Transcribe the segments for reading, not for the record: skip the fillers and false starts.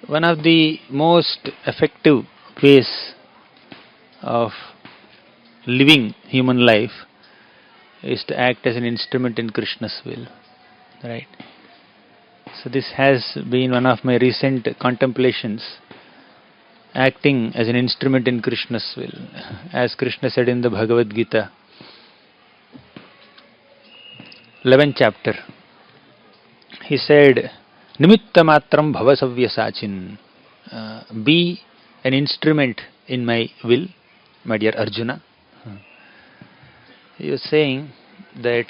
one of the most effective ways of living human life is to act as an instrument in Krishna's will, right? So this has been one of my recent contemplations, acting as an instrument in Krishna's will. As Krishna said in the Bhagavad Gita, 11th chapter, he said, Nimitta matram bhavasavya sachin. Be an instrument in my will, my dear Arjuna. He was saying that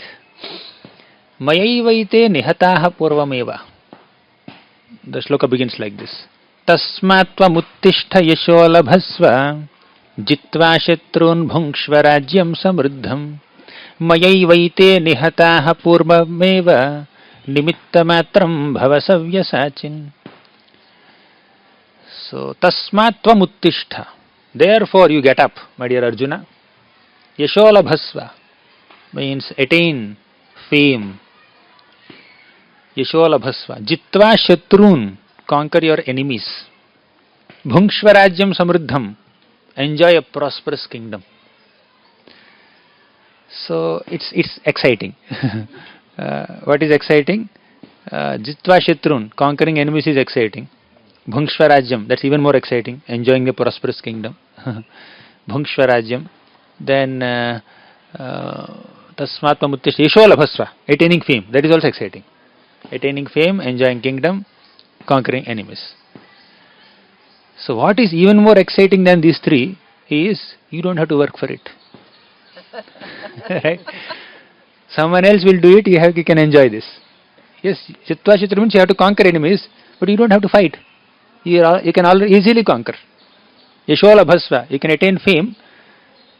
Mayaivaite nihataha purvameva. The shloka begins like this. Tasmatva muttishta yasholabhasva jitva shatrun bhungshva rajyam samruddham Mayaivaite nihataha purvameva nimitta matram bhavasavya sachin. So, tasmatva muttishta. Therefore you get up, my dear Arjuna. Yasholabhasva means attain fame. Yasholabhasva. Jitva shatrun. Conquer your enemies. Bhungshvarajyam samruddham. Enjoy a prosperous kingdom. So it's exciting. What is exciting? Jitva shatrun. Conquering enemies is exciting. Bhungshvarajyam. That's even more exciting. Enjoying the prosperous kingdom. Bhungshvarajyam. Then Tasmatva Muttishta Yasholabhasva, attaining fame. That is also exciting. Attaining fame, enjoying kingdom, conquering enemies. So what is even more exciting than these three is you don't have to work for it. Right? Someone else will do it, you can enjoy this. Yes, Jitva Shatra means you have to conquer enemies, but you don't have to fight. You can easily conquer. Yasholabhasva, you can attain fame,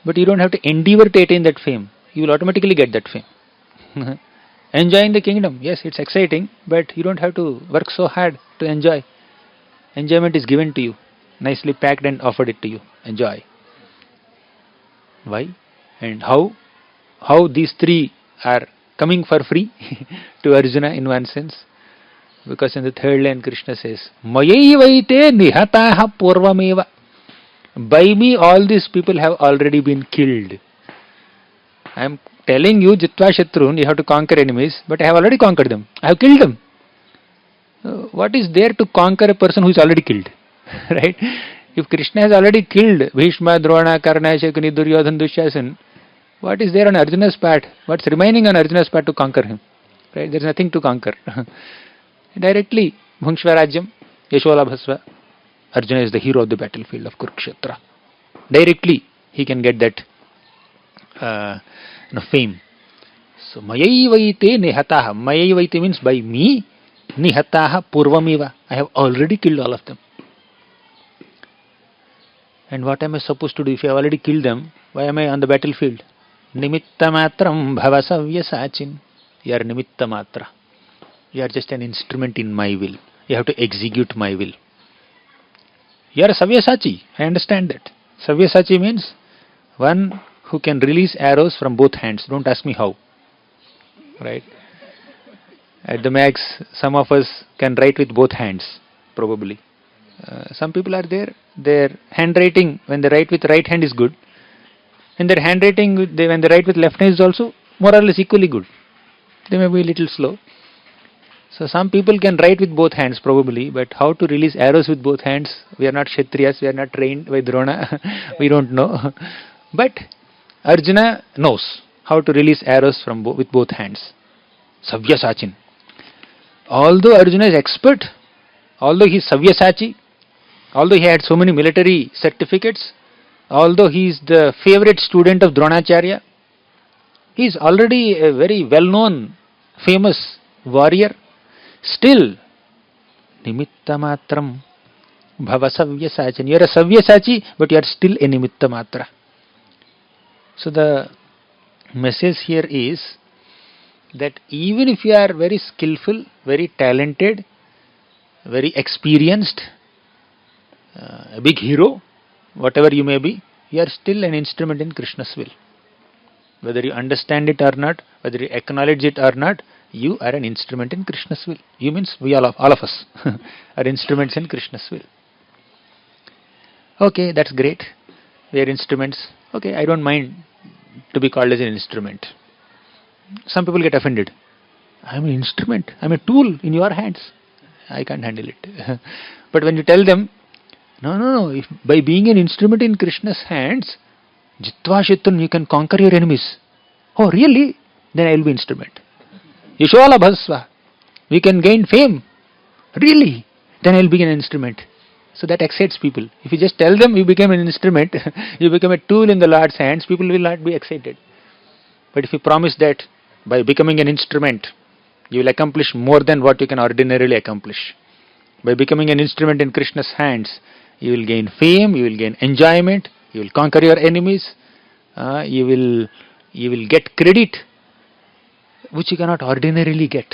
but you don't have to endeavor to attain that fame. You will automatically get that fame. Enjoying the kingdom, yes, it's exciting, but you don't have to work so hard to enjoy. Enjoyment is given to you, nicely packed and offered it to you. Enjoy. Why? And how these three are coming for free to Arjuna in one sense? Because in the third line Krishna says, Mayaivaite nihataha purvameva. By me all these people have already been killed. I am telling you, Jitva Shatrun, you have to conquer enemies, but I have already conquered them. I have killed them. What is there to conquer a person who is already killed? Right? If Krishna has already killed Bhishma, Drona, Karna, Shakuni, Duryodhan, Dushasan, what is there on Arjuna's part? What's remaining on Arjuna's part to conquer him? Right? There is nothing to conquer. Directly, Bhungshvarajyam, Yasholabhasva, Arjuna is the hero of the battlefield of Kurukshetra. Directly, he can get that fame. So, Mayaivaite nihataha. Mayaivaite means by me, nihataha purvameva. I have already killed all of them. And what am I supposed to do if I have already killed them? Why am I on the battlefield? Nimitta matram bhavasavya sachin. You are nimitta matra. You are just an instrument in my will. You have to execute my will. You are a Savyasachi. I understand that. Savyasachi means one who can release arrows from both hands. Don't ask me how. Right? At the max, some of us can write with both hands, probably. Some people are there, their handwriting, when they write with right hand is good. And their handwriting, when they write with left hand is also more or less equally good. They may be a little slow. So some people can write with both hands probably, but how to release arrows with both hands, we are not Kshatriyas, we are not trained by Drona, we don't know. But Arjuna knows how to release arrows from with both hands. Savyasachin. Although Arjuna is expert, although he is Savyasachi, although he had so many military certificates, although he is the favorite student of Dronacharya, he is already a very well-known, famous warrior. Still, nimitta matram bhava savyasachin. You are a Savyasachi, but you are still a nimitta matra. So the message here is that even if you are very skillful, very talented, very experienced, a big hero, whatever you may be, you are still an instrument in Krishna's will. Whether you understand it or not, whether you acknowledge it or not, You are an instrument in Krishna's will. You means we all of us are instruments in Krishna's will. Okay, that's great. We are instruments. Okay, I don't mind to be called as an instrument. Some people get offended. I'm an instrument. I'm a tool in your hands. I can't handle it. But when you tell them, no, if by being an instrument in Krishna's hands, Jitva Shatun, you can conquer your enemies. Oh, really? Then I will be instrument. Yashola Bhasva, we can gain fame. Really? Then I will be an instrument. So that excites people. If you just tell them you become an instrument, you become a tool in the Lord's hands, people will not be excited. But if you promise that by becoming an instrument, you will accomplish more than what you can ordinarily accomplish. By becoming an instrument in Krishna's hands, you will gain fame, you will gain enjoyment, you will conquer your enemies, you will get credit which you cannot ordinarily get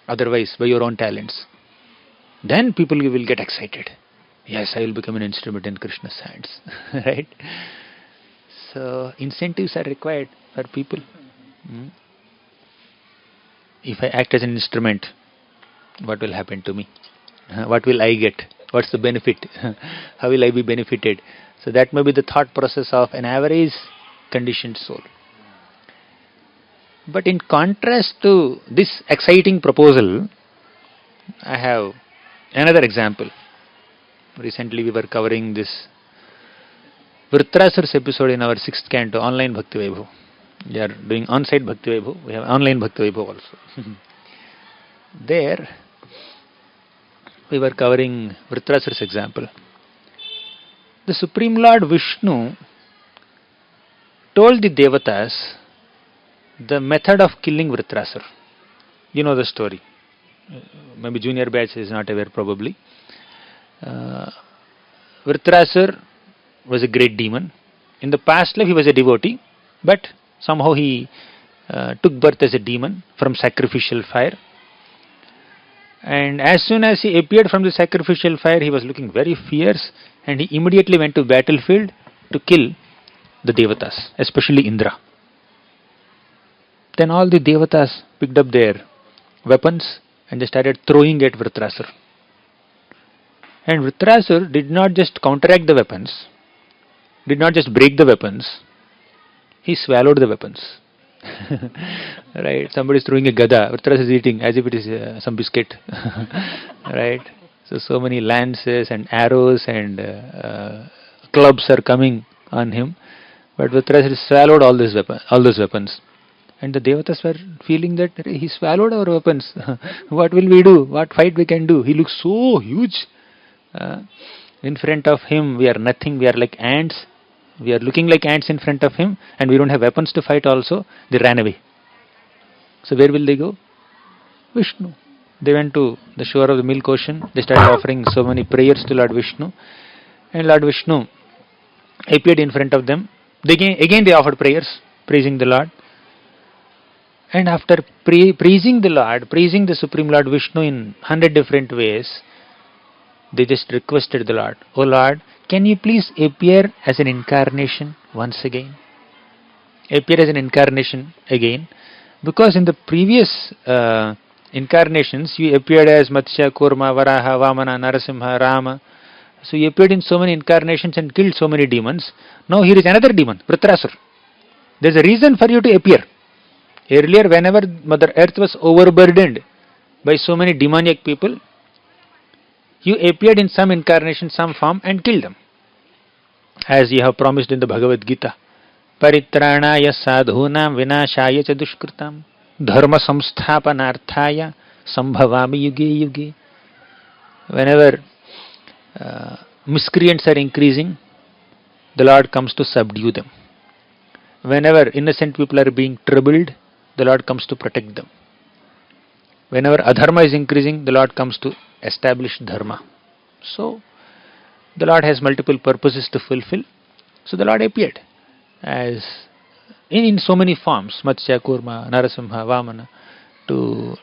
otherwise by your own talents. Then people will get excited. Yes, I will become an instrument in Krishna's hands. Right? So incentives are required for people. If I act as an instrument, what will happen to me? What will I get? What's the benefit? How will I be benefited? So that may be the thought process of an average conditioned soul. But in contrast to this exciting proposal, I have another example. Recently we were covering this Vritrasura's episode in our 6th canto, online Bhakti Vaibhav. We are doing on-site Bhakti Vaibhav. We have online Bhakti Vaibhav also. There we were covering Vritrasura's example. The Supreme Lord Vishnu told the Devatas the method of killing Vritrasura. You know the story. Maybe junior batch is not aware probably. Vritrasura was a great demon. In the past life he was a devotee, but somehow he took birth as a demon from sacrificial fire. And as soon as he appeared from the sacrificial fire, he was looking very fierce, and he immediately went to battlefield to kill the Devatas, especially Indra. Then all the Devatas picked up their weapons and they started throwing at Vritrasura. And Vritrasura did not just counteract the weapons, did not just break the weapons, he swallowed the weapons. Right? Somebody is throwing a gada, Vritrasura is eating as if it is some biscuit. Right? So many lances and arrows and clubs are coming on him, but Vritrasura swallowed all those weapons. And the Devatas were feeling that he swallowed our weapons. What will we do? What fight we can do? He looks so huge. In front of him we are nothing, we are like ants. We are looking like ants in front of him, and we don't have weapons to fight also. They ran away. So where will they go? Vishnu. They went to the shore of the milk ocean. They started offering so many prayers to Lord Vishnu. And Lord Vishnu appeared in front of them. Again they offered prayers, praising the Lord. And after praising the Lord, praising the Supreme Lord Vishnu in 100 different ways, they just requested the Lord, "Oh Lord, can you please appear as an incarnation once again?" Appear as an incarnation again. Because in the previous incarnations, you appeared as Matsya, Kurma, Varaha, Vamana, Narasimha, Rama. So you appeared in so many incarnations and killed so many demons. Now here is another demon, Vritrasura. There is a reason for you to appear. Earlier, whenever Mother Earth was overburdened by so many demoniac people, you appeared in some incarnation, some form, and killed them. As you have promised in the Bhagavad Gita. Paritranaya sadhunam vinashaya cha dushkritam dharma samsthapanarthaya sambhavami yuge yuge. Whenever miscreants are increasing, the Lord comes to subdue them. Whenever innocent people are being troubled, the Lord comes to protect them. Whenever adharma is increasing, the Lord comes to establish dharma. So, the Lord has multiple purposes to fulfill. So the Lord appeared as in so many forms, Matsya, Kurma, Narasimha, Vamana, to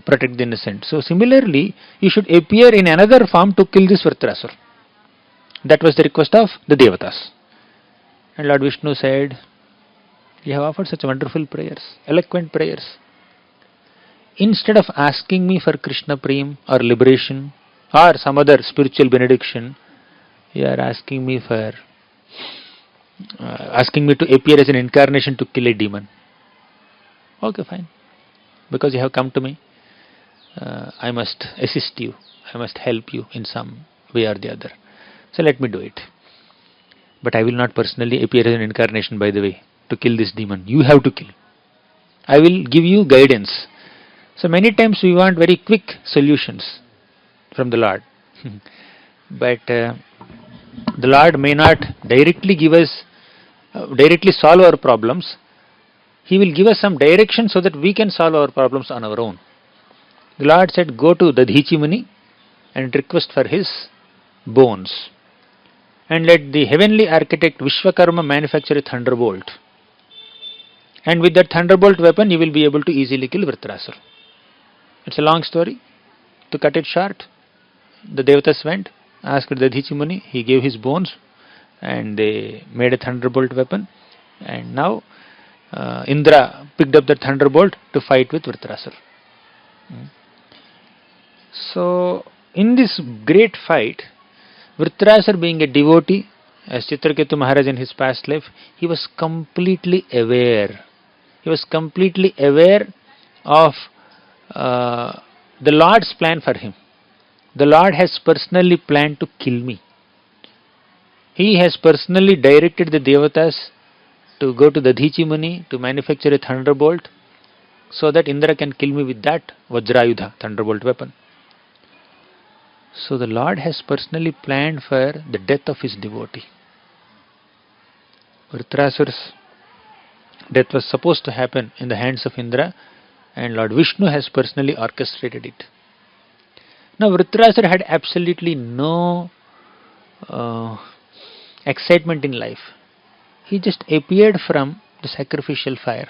protect the innocent. So similarly, you should appear in another form to kill this Vritrasura. That was the request of the Devatas. And Lord Vishnu said, "You have offered such wonderful prayers, eloquent prayers. instead of asking me for Krishna Prem or liberation or some other spiritual benediction, you are asking me for asking me to appear as an incarnation to kill a demon. Okay, fine. Because you have come to me, I must assist you. I must help you in some way or the other. So let me do it. But I will not personally appear as an incarnation, by the way, to kill this demon. You have to kill. I will give you guidance. So many times we want very quick solutions from the Lord. But the Lord may not directly give us, directly solve our problems. He will give us some direction so that we can solve our problems on our own. The Lord said, go to Dadhichi Muni and request for his bones. And let the heavenly architect Vishwakarma manufacture a thunderbolt. And with that thunderbolt weapon, you will be able to easily kill Vritrasura. It's a long story. To cut it short, the Devatas went, asked Dadhichi Muni, he gave his bones, and they made a thunderbolt weapon. And now Indra picked up the thunderbolt to fight with Vritrasura. So, in this great fight, Vritrasura, being a devotee, as Chitraketu Maharaj in his past life, he was completely aware. He was completely aware of the Lord's plan for him. The Lord has personally planned to kill me. He has personally directed the Devatas to go to the Dadhichi Muni to manufacture a thunderbolt so that Indra can kill me with that Vajrayudha, thunderbolt weapon. So the Lord has personally planned for the death of his devotee. Vritrasura's death was supposed to happen in the hands of Indra, and Lord Vishnu has personally orchestrated it. Now Vritrasura had absolutely no excitement in life. He just appeared from the sacrificial fire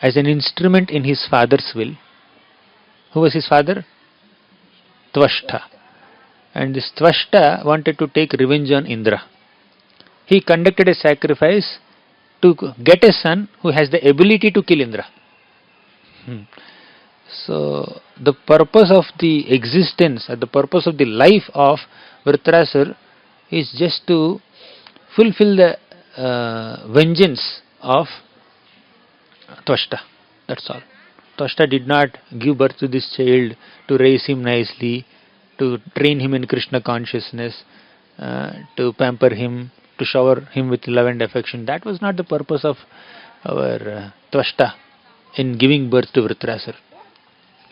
as an instrument in his father's will. Who was his father? Tvashta. And this Tvashta wanted to take revenge on Indra. He conducted a sacrifice to get a son who has the ability to kill Indra. So the purpose of the existence, or the purpose of the life of Vritrasura is just to fulfill the vengeance of Tvashta. That's all. Tvashta did not give birth to this child to raise him nicely, to train him in Krishna consciousness, to pamper him, to shower him with love and affection. That was not the purpose of our Tvashta in giving birth to Vritrasura.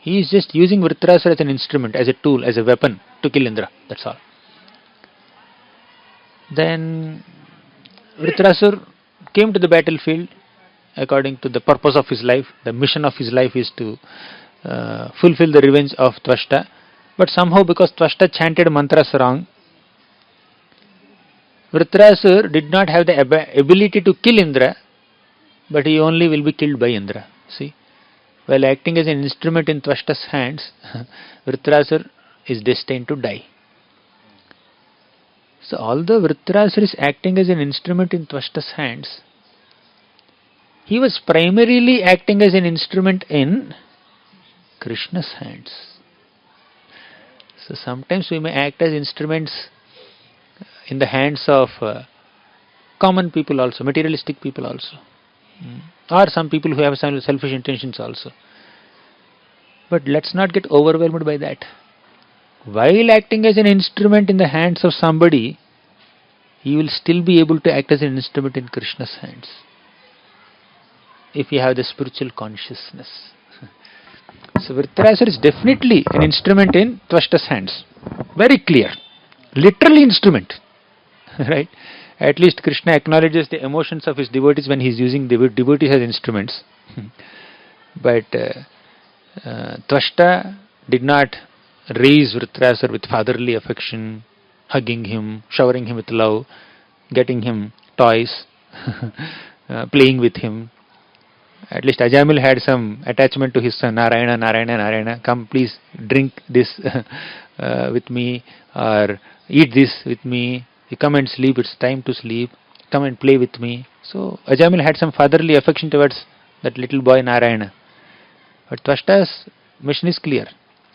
He is just using Vritrasura as an instrument, as a tool, as a weapon to kill Indra. That's all. Then Vritrasura came to the battlefield according to the purpose of his life. The mission of his life is to fulfill the revenge of Tvashta. But somehow, because Tvashta chanted mantras wrong, Vritrasura did not have the ability to kill Indra, but he only will be killed by Indra. See, while acting as an instrument in Tvashta's hands, Vritrasura is destined to die. So although Vritrasura is acting as an instrument in Tvashta's hands, he was primarily acting as an instrument in Krishna's hands. So sometimes we may act as instruments in the hands of common people also, materialistic people also, or some people who have some selfish intentions also. But let's not get overwhelmed by that. While acting as an instrument in the hands of somebody, you will still be able to act as an instrument in Krishna's hands, if you have the spiritual consciousness. So Vritrasura is definitely an instrument in Tvashta's hands. Very clear. Literally instrument. Right? At least Krishna acknowledges the emotions of his devotees when he is using the devotees as instruments. But Tvashta did not raise Vritrasura with fatherly affection, hugging him, showering him with love, getting him toys, playing with him. At least Ajamil had some attachment to his son, Narayana, Narayana, Narayana. Come, please drink this with me, or eat this with me. You come and sleep, it's time to sleep. Come and play with me. So Ajamil had some fatherly affection towards that little boy Narayana. But Tvashta's mission is clear.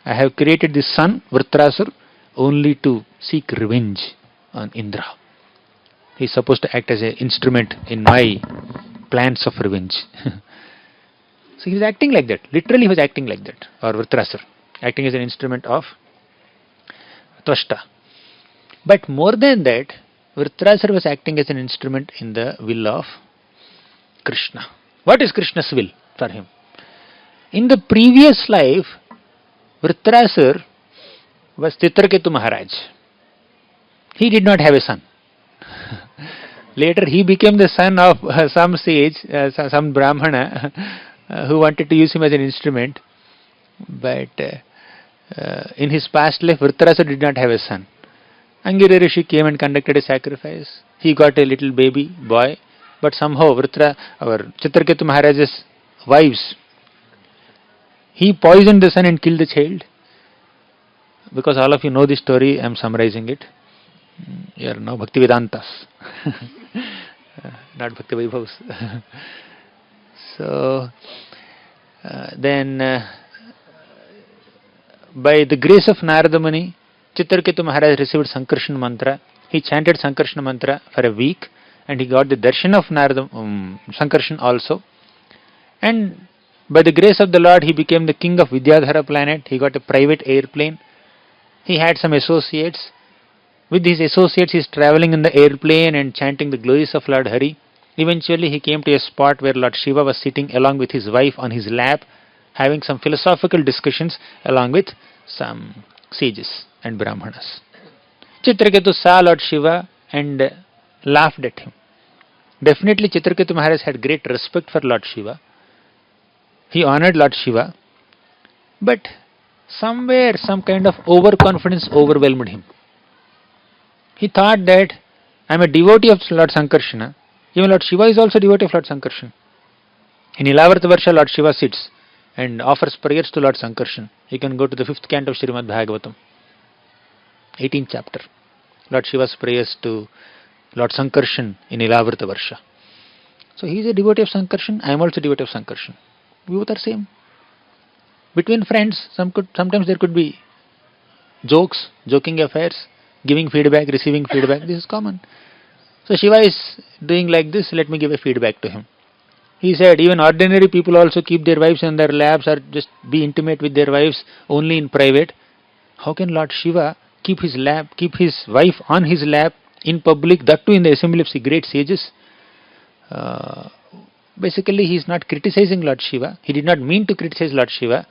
I have created this son, Vritrasura, only to seek revenge on Indra. He is supposed to act as an instrument in my plans of revenge. So he was acting like that. Literally he was acting like that. Or Vritrasura, acting as an instrument of Tvashta. But more than that, Vritrasura was acting as an instrument in the will of Krishna. What is Krishna's will for him? In the previous life, Vritrasura was Chitraketu Maharaj. He did not have a son. Later he became the son of some sage, some Brahmana who wanted to use him as an instrument. But in his past life, Vritrasura did not have a son. Angiri Rishi came and conducted a sacrifice. He got a little baby boy. But somehow our Chitraketu Maharaj's wives, he poisoned the son and killed the child. Because all of you know this story, I am summarizing it. You are now Bhakti Vedantas, not Bhakti Vaibhavas. So, then by the grace of Narada Muni, Chitraketu Maharaj received Sankarshan mantra. He chanted Sankarshan mantra for a week and he got the darshan of Narada, Sankarshan also. And by the grace of the Lord, he became the king of Vidyadhara planet. He got a private airplane. He had some associates. With his associates, he is traveling in the airplane and chanting the glories of Lord Hari. Eventually, he came to a spot where Lord Shiva was sitting along with his wife on his lap, having some philosophical discussions along with some sages and brahmanas. Chitraketu saw Lord Shiva and laughed at him. Definitely, Chitraketu Maharaj had great respect for Lord Shiva. He honored Lord Shiva, but somewhere some kind of overconfidence overwhelmed him. He thought that I am a devotee of Lord Sankarshana. Even Lord Shiva is also a devotee of Lord Sankarshan. In Ilavarta Varsha, Lord Shiva sits and offers prayers to Lord Sankarshan. You can go to the 5th canto of Srimad Bhagavatam, 18th chapter. Lord Shiva's prayers to Lord Sankarshan in Ilavarta Varsha. So he is a devotee of Sankarshan. I am also a devotee of Sankarshan. We both are same. Between friends, sometimes there could be jokes, joking affairs, giving feedback, receiving feedback. This is common. So Shiva is doing like this, let me give a feedback to him. He said even ordinary people also keep their wives on their laps or just be intimate with their wives only in private. How can Lord Shiva keep his wife on his lap in public, that too in the assembly of great sages? Basically he is not criticizing Lord Shiva. He did not mean to criticize Lord Shiva.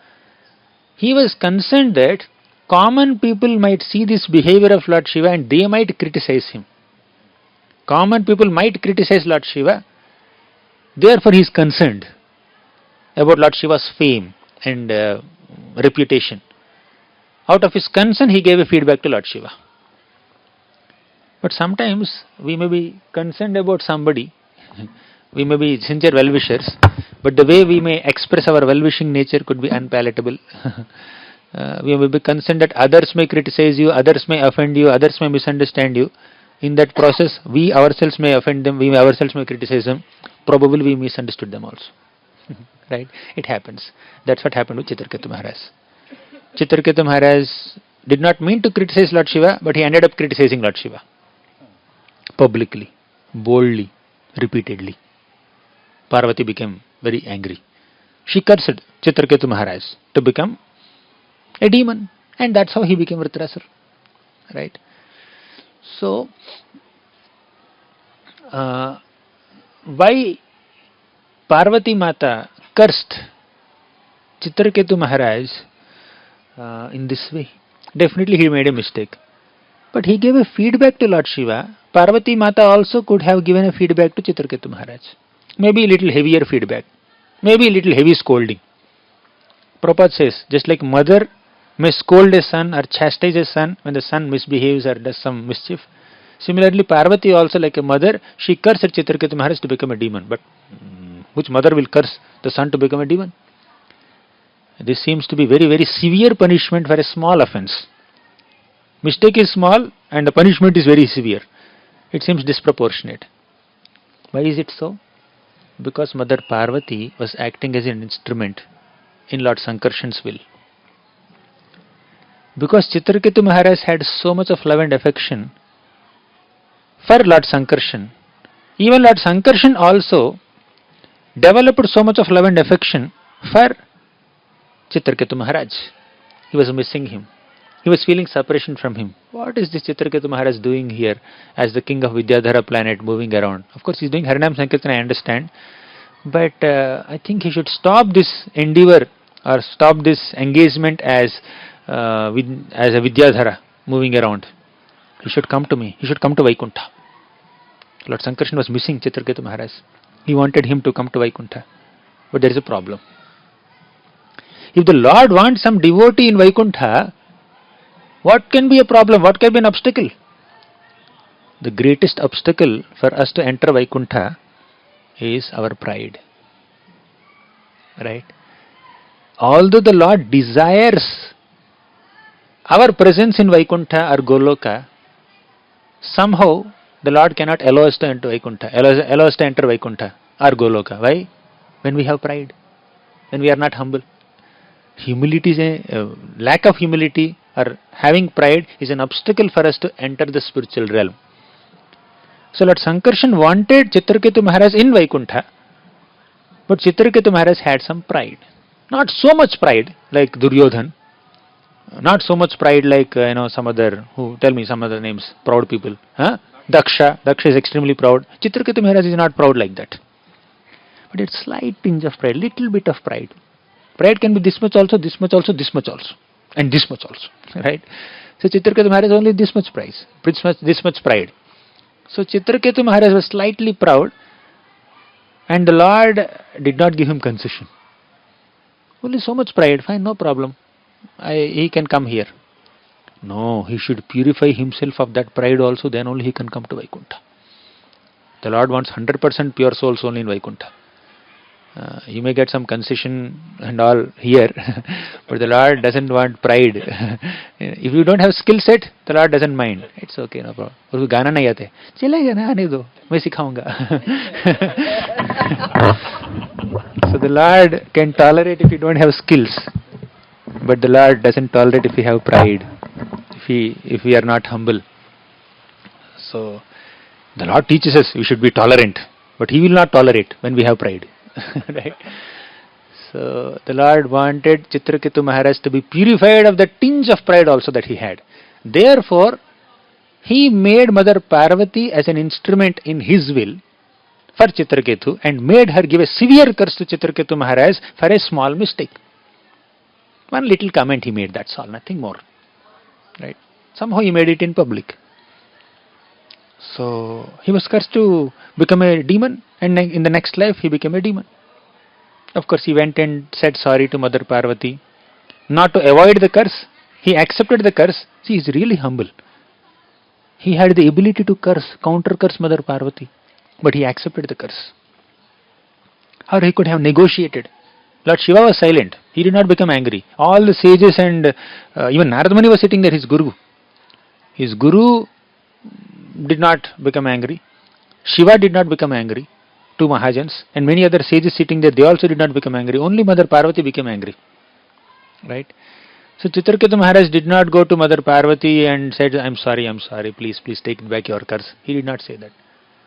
He was concerned that common people might see this behavior of Lord Shiva and they might criticize him. Common people might criticize Lord Shiva. Therefore he is concerned about Lord Shiva's fame and reputation. Out of his concern he gave a feedback to Lord Shiva. But sometimes we may be concerned about somebody. We may be sincere well-wishers, but the way we may express our well-wishing nature could be unpalatable. We may be concerned that others may criticize you, others may offend you, others may misunderstand you. In that process, we ourselves may offend them, we ourselves may criticize them. Probably we misunderstood them also. Right? It happens. That's what happened with Chitraketu Maharaj. Chitraketu Maharaj did not mean to criticize Lord Shiva, but he ended up criticizing Lord Shiva. Publicly, boldly, repeatedly. Parvati became very angry. She cursed Chitraketu Maharaj to become a demon, and that's how he became Vritrasura. Right? So, why Parvati Mata cursed Chitraketu Maharaj in this way? Definitely he made a mistake. But he gave a feedback to Lord Shiva. Parvati Mata also could have given a feedback to Chitraketu Maharaj. Maybe a little heavier feedback. Maybe a little heavy scolding. Prabhupada says, just like mother may scold a son or chastise a son when the son misbehaves or does some mischief. Similarly, Parvati also, like a mother, she cursed Chitraketu Maharaj to become a demon. But which mother will curse the son to become a demon? This seems to be very, very severe punishment for a small offense. Mistake is small and the punishment is very severe. It seems disproportionate. Why is it so? Because Mother Parvati was acting as an instrument in Lord Sankarshan's will. Because Chitraketu Maharaj had so much of love and affection for Lord Sankarshan, even Lord Sankarshan also developed so much of love and affection for Chitraketu Maharaj. He was missing him. He was feeling separation from him. What is this Chitraketu Maharaj doing here as the king of Vidyadhara planet moving around? Of course, he's doing Harinam Sankirtan, I understand. But I think he should stop this endeavor or stop this engagement as a Vidyadhara moving around. He should come to me. He should come to Vaikuntha. Lord Sankarshan was missing Chitraketu Maharaj. He wanted him to come to Vaikuntha. But there is a problem. If the Lord wants some devotee in Vaikuntha, what can be a problem? What can be an obstacle? The greatest obstacle for us to enter Vaikuntha is our pride. Right? Although the Lord desires our presence in Vaikuntha or Goloka, somehow the Lord cannot allow us to enter Vaikuntha, allow us to enter Vaikuntha or Goloka. Why? When we have pride, when we are not humble. Humility is a lack of humility or having pride is an obstacle for us to enter the spiritual realm. So Lord Sankarshan wanted Chitraketu Maharaj in Vaikuntha, but Chitraketu Maharaj had some pride. Not so much pride like Duryodhan, not so much pride like some other, who tell me some other names, proud people. Daksha is extremely proud. Chitraketu Maharaj is not proud like that. But it's slight tinge of pride, little bit of pride. Pride can be this much also, this much also, this much also, and this much also, right? So Chitraketu Maharaj only this much pride. So Chitraketu Maharaj was slightly proud, and the Lord did not give him concession. Only so much pride, fine, no problem. He can come here. No, he should purify himself of that pride also, then only he can come to Vaikuntha. The Lord wants 100% pure souls only in Vaikuntha. You may get some concession and all here, but the Lord doesn't want pride. If you don't have skill set, the Lord doesn't mind. It's okay, no problem. उसको गाना नहीं आते, चलेगा ना, आने दो, मैं सिखाऊंगा. So the Lord can tolerate if you don't have skills, but the Lord doesn't tolerate if you have pride, if we are not humble. So the Lord teaches us we should be tolerant, but He will not tolerate when we have pride. Right? So the Lord wanted Chitraketu Maharaj to be purified of the tinge of pride also that he had. Therefore, he made Mother Parvati as an instrument in his will for Chitraketu and made her give a severe curse to Chitraketu Maharaj for a small mistake. One little comment he made, that's all, nothing more. Right? Somehow he made it in public. So he was cursed to become a demon, and in the next life he became a demon. Of course, he went and said sorry to Mother Parvati. Not to avoid the curse, he accepted the curse. See, he is really humble. He had the ability to counter curse Mother Parvati, but he accepted the curse. Or he could have negotiated. Lord Shiva was silent. He did not become angry. All the sages and even Narada Muni was sitting there, his guru. His guru did not become angry. Shiva did not become angry. Two Mahajans and many other sages sitting there, they also did not become angry. Only Mother Parvati became angry. Right? So Chitraketu Maharaj did not go to Mother Parvati and said, I'm sorry, please take back your curse. He did not say that.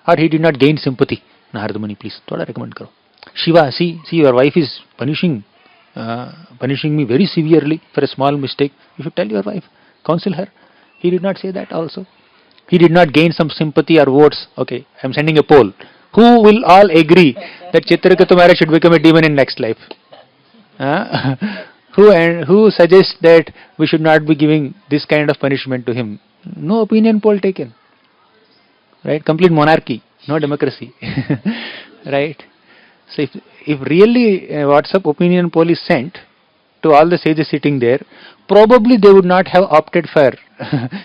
Or he did not gain sympathy. Narada Muni, please, thoda recommend karo. Shiva, see, your wife is punishing me very severely for a small mistake. You should tell your wife, counsel her. He did not say that also. He did not gain some sympathy or votes. Okay, I am sending a poll. Who will all agree that Chitraketu Maharaj should become a demon in next life? Who suggests that we should not be giving this kind of punishment to him? No opinion poll taken. Right? Complete monarchy, no democracy. Right? So if really a WhatsApp opinion poll is sent to all the sages sitting there, probably they would not have opted for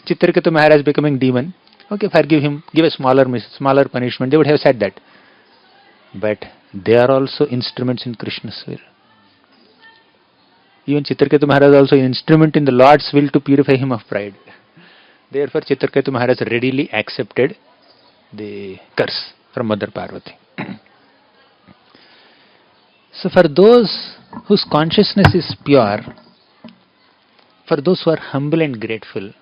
Chitraketu Maharaj becoming demon. Okay, forgive him, give a smaller punishment. They would have said that. But they are also instruments in Krishna's will. Even Chitraketu Maharaj is also an instrument in the Lord's will to purify him of pride. Therefore, Chitraketu Maharaj readily accepted the curse from Mother Parvati. So for those whose consciousness is pure, for those who are humble and grateful,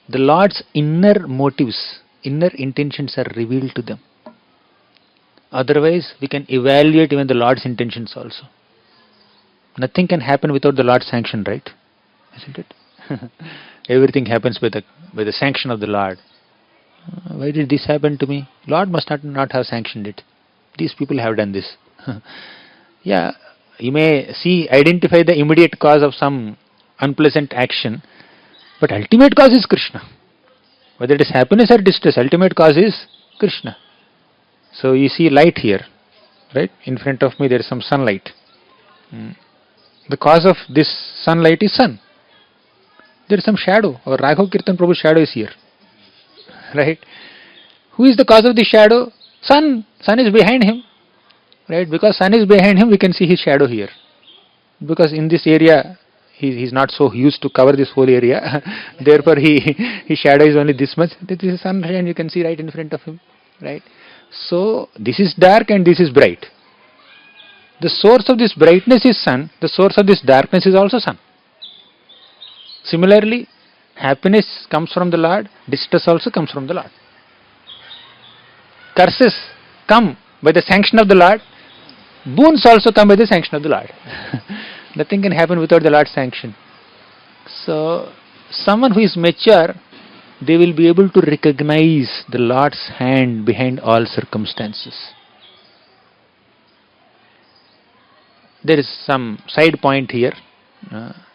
the Lord's inner motives, inner intentions are revealed to them. Otherwise, we can evaluate even the Lord's intentions also. Nothing can happen without the Lord's sanction, right? Isn't it? Everything happens by the sanction of the Lord. Why did this happen to me? Lord must not have sanctioned it. These people have done this. Yeah, you may identify the immediate cause of some unpleasant action, but ultimate cause is Krishna. Whether it is happiness or distress, ultimate cause is Krishna. So you see light here, right? In front of me there is some sunlight. The cause of this sunlight is sun. There is some shadow. Our Raghav Kirtan Prabhu's shadow is here. Right? Who is the cause of the shadow? Sun. Sun is behind him. Right? Because sun is behind him, we can see his shadow here. Because in this area, he is not so used to cover this whole area. Therefore, his shadow is only this much. This is sunshine, you can see right in front of him. Right? So, this is dark and this is bright. The source of this brightness is sun. The source of this darkness is also sun. Similarly, happiness comes from the Lord, distress also comes from the Lord. Curses come by the sanction of the Lord, boons also come by the sanction of the Lord. Nothing can happen without the Lord's sanction. So, someone who is mature, they will be able to recognize the Lord's hand behind all circumstances. There is some side point here.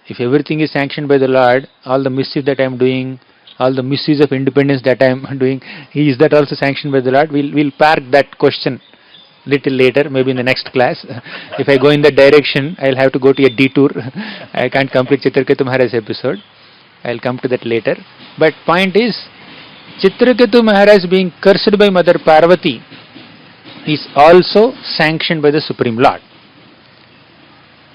If everything is sanctioned by the Lord, all the mischief that I am doing, all the misuse of independence that I am doing, is that also sanctioned by the Lord? We'll park that question little later, maybe in the next class. If I go in that direction, I'll have to go to a detour. I can't complete Chitraketu Maharaj's episode. I'll come to that later. But point is, Chitraketu Maharaj being cursed by Mother Parvati is also sanctioned by the Supreme Lord.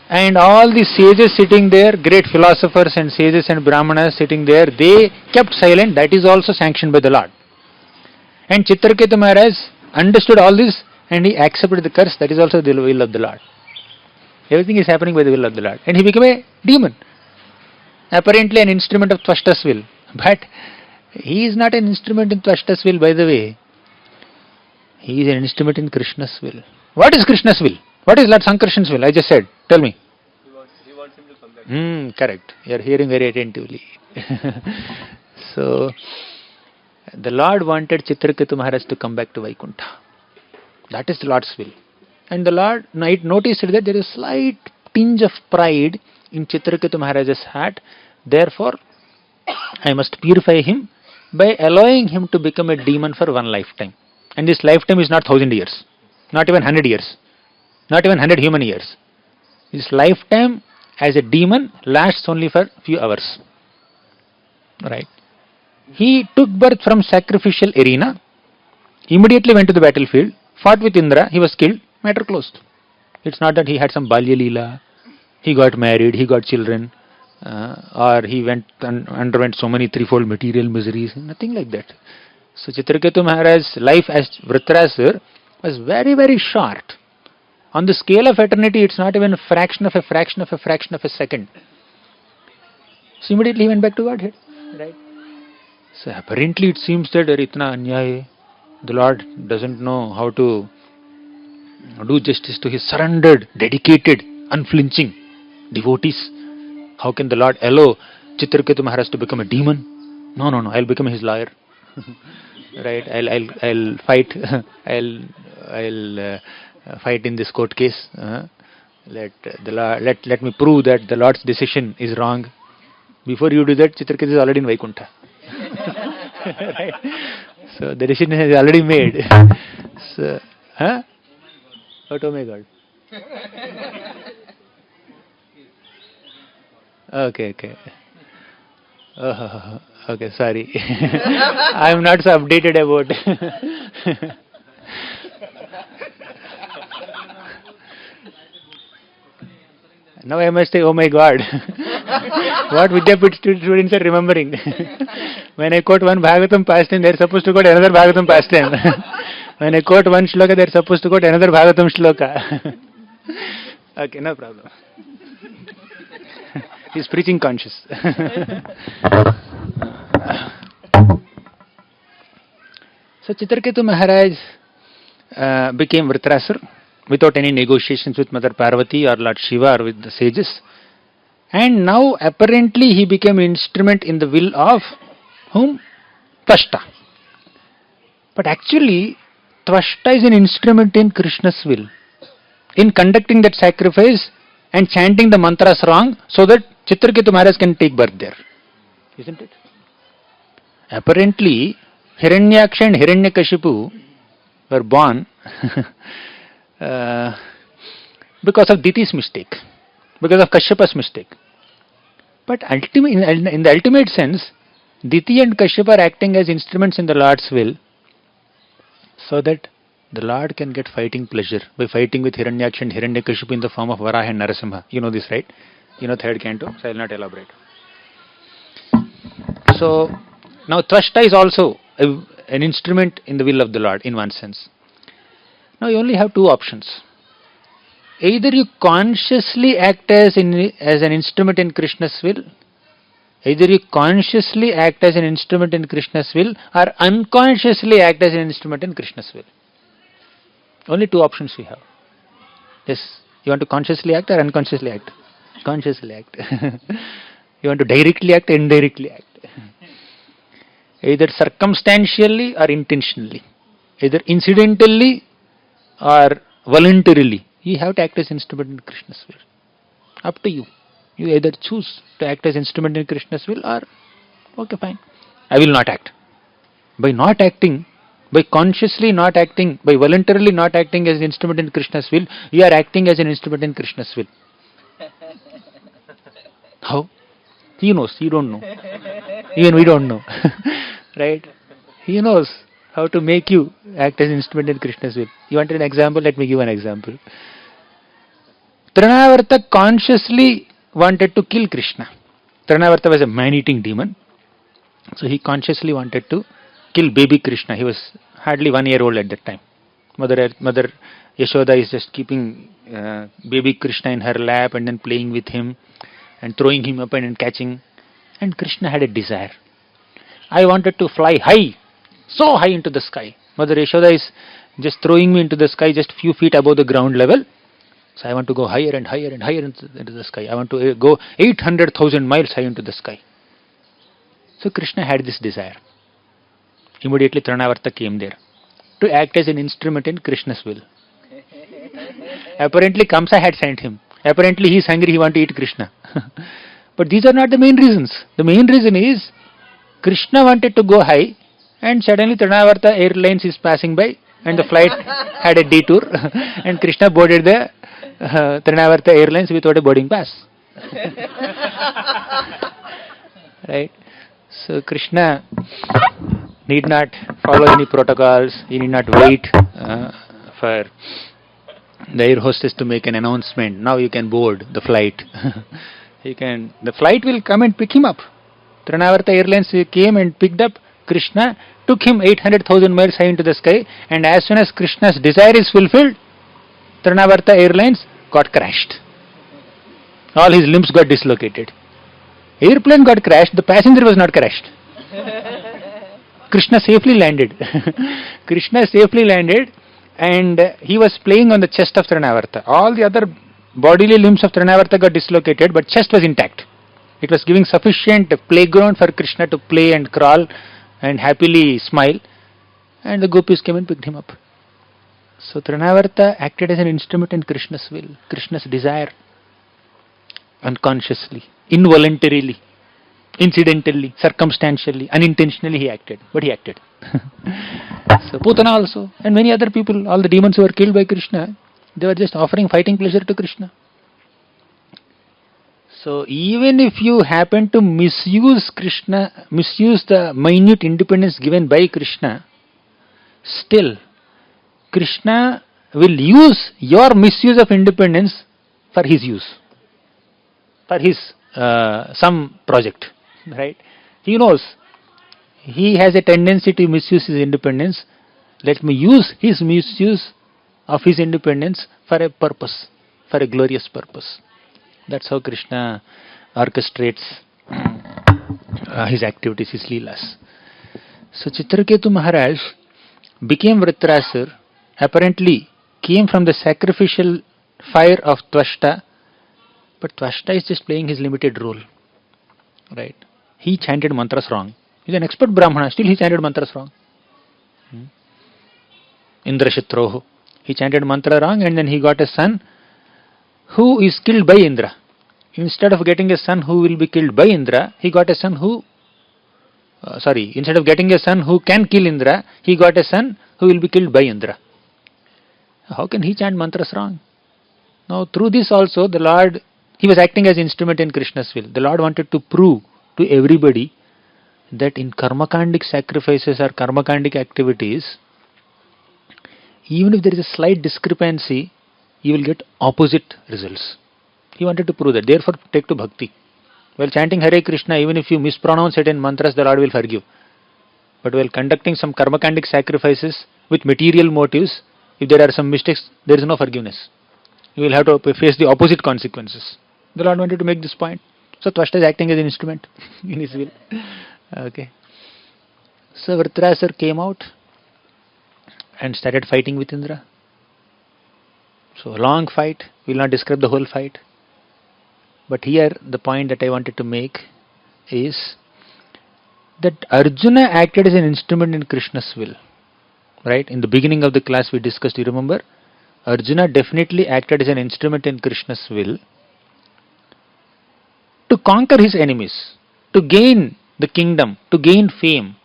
And all the sages sitting there, great philosophers and sages and brahmanas sitting there, they kept silent. That is also sanctioned by the Lord. And Chitraketu Maharaj understood all this and he accepted the curse. That is also the will of the Lord. Everything is happening by the will of the Lord. And he became a demon. Apparently an instrument of Tvashta's will. But he is not an instrument in Tvashta's will, by the way. He is an instrument in Krishna's will. What is Krishna's will? What is Lord Sankarshan's will? I just said. Tell me. He wants him to come back. Correct. You are hearing very attentively. So, the Lord wanted Chitraketu Maharaj to come back to Vaikuntha. That is the Lord's will. And the Lord noticed that there is a slight tinge of pride in Chitraketu Maharaj's heart. Therefore, I must purify him by allowing him to become a demon for one lifetime. And this lifetime is not 1000 years. Not even 100 years. Not even 100 human years. His lifetime as a demon lasts only for a few hours. Right. He took birth from sacrificial arena, immediately went to the battlefield, fought with Indra, he was killed, matter closed. It's not that he had some Balya Leela, he got married, he got children, or he underwent so many threefold material miseries, nothing like that. So Chitraketu Maharaj's life as Vritrasura was very, very short. On the scale of eternity, it's not even a fraction of a fraction of a fraction of a second. So immediately he went back to Godhead. Right? So apparently it seems that Itna Anyaya, the Lord doesn't know how to do justice to his surrendered, dedicated, unflinching devotees. How can the Lord allow Chitraketu Maharaj to become a demon? No, I'll become his lawyer. Right? I'll fight. I'll fight in this court case. Let me prove that the Lord's decision is wrong. Before you do that, Chitraketu is already in Vaikuntha. Right? So the decision is already made. So, What, oh my God? Okay. Okay, sorry. I am not so updated about. Now I must say, oh my God. What Vidyapit students are remembering. When I quote one Bhagavatam pastime, they are supposed to quote another Bhagavatam pastime. When I quote one shloka, they are supposed to quote another Bhagavatam shloka. Okay, no problem. He's preaching conscious. So Chitraketu Maharaj became Vritrasura without any negotiations with Mother Parvati or Lord Shiva or with the sages. And now apparently he became instrument in the will of whom? Tvashta. But actually Tvashta is an instrument in Krishna's will. In conducting that sacrifice and chanting the mantras wrong so that Chitraketu Maharaj can take birth there. Isn't it? Apparently Hiranyaksha and Hiranyakashipu were born because of Diti's mistake, because of Kashyapa's mistake. But in the ultimate sense, Diti and Kashyapa are acting as instruments in the Lord's will so that the Lord can get fighting pleasure by fighting with Hiranyaksha and Hiranyakashipu in the form of Varaha and Narasimha. You know this, right? You know third canto, so I will not elaborate. So, now Tvashta is also an instrument in the will of the Lord in one sense. Now you only have two options. Either you consciously act as an instrument in Krishna's will, either you consciously act as an instrument in Krishna's will or unconsciously act as an instrument in Krishna's will. Only two options we have. Yes, you want to consciously act or unconsciously act? Consciously act. You want to directly act or indirectly act? Either circumstantially or intentionally, either incidentally or voluntarily. You have to act as instrument in Krishna's will. Up to you. You either choose to act as instrument in Krishna's will or, okay fine, I will not act. By not acting, by consciously not acting, by voluntarily not acting as an instrument in Krishna's will, you are acting as an instrument in Krishna's will. How? He knows, you don't know. Even we don't know. Right? He knows how to make you act as an instrument in Krishna's will. You want an example? Let me give an example. Trinavarta consciously wanted to kill Krishna. Trinavarta was a man-eating demon. So he consciously wanted to kill baby Krishna. He was hardly 1 year old at that time. Mother Yashoda is just keeping baby Krishna in her lap and then playing with him and throwing him up and catching. And Krishna had a desire. I wanted to fly high, so high into the sky. Mother Yashoda is just throwing me into the sky just few feet above the ground level. So I want to go higher and higher and higher into the sky. I want to go 800,000 miles high into the sky. So Krishna had this desire. Immediately Trinavarta came there to act as an instrument in Krishna's will. Apparently Kamsa had sent him. Apparently he is hungry, he wants to eat Krishna. But these are not the main reasons. The main reason is Krishna wanted to go high and suddenly Trinavarta Airlines is passing by and the flight had a detour and Krishna boarded the Trinavarta Airlines without a boarding pass. Right? So Krishna need not follow any protocols, he need not wait for the air hostess to make an announcement. Now you can board the flight. The flight will come and pick him up. Trinavarta Airlines came and picked up Krishna, took him 800,000 miles high into the sky, and as soon as Krishna's desire is fulfilled, Trinavarta Airlines got crashed. All his limbs got dislocated. Airplane got crashed, the passenger was not crashed. Krishna safely landed. Krishna safely landed and he was playing on the chest of Trinavarta. All the other bodily limbs of Trinavarta got dislocated, but chest was intact. It was giving sufficient playground for Krishna to play and crawl and happily smile. And the gopis came and picked him up. So Trinavarta acted as an instrument in Krishna's will, Krishna's desire. Unconsciously, involuntarily, incidentally, circumstantially, unintentionally he acted. But he acted. So Putana also, and many other people, all the demons who were killed by Krishna, they were just offering fighting pleasure to Krishna. So even if you happen to misuse Krishna, misuse the minute independence given by Krishna, still Krishna will use your misuse of independence for his use, for his some project, right? He knows he has a tendency to misuse his independence. Let me use his misuse of his independence for a purpose, for a glorious purpose. That's how Krishna orchestrates his activities, his leelas. So Chitraketu Maharaj became Vritrasura, apparently came from the sacrificial fire of Tvashta, but Tvashta is just playing his limited role. Right? He chanted mantras wrong. He's an expert Brahmana, still he chanted mantras wrong. Indrashitroho. He chanted mantra wrong and then he got a son who is killed by Indra. Instead of getting a son who will be killed by Indra, he got a son who instead of getting a son who can kill Indra, he got a son who will be killed by Indra. How can he chant mantras wrong? Now through this also the Lord, he was acting as instrument in Krishna's will. The Lord wanted to prove to everybody that in karmakandic sacrifices or karmakandic activities, even if there is a slight discrepancy, you will get opposite results. He wanted to prove that. Therefore, take to bhakti. While chanting Hare Krishna, even if you mispronounce certain mantras, the Lord will forgive. But while conducting some karmakandic sacrifices with material motives, if there are some mistakes, there is no forgiveness. You will have to face the opposite consequences. The Lord wanted to make this point. So Tvashta is acting as an instrument in his will. Okay. So Vritrasura came out and started fighting with Indra. So a long fight. We will not describe the whole fight. But here the point that I wanted to make is that Arjuna acted as an instrument in Krishna's will. Right? In the beginning of the class we discussed, you remember? Arjuna definitely acted as an instrument in Krishna's will to conquer his enemies, to gain the kingdom, to gain fame.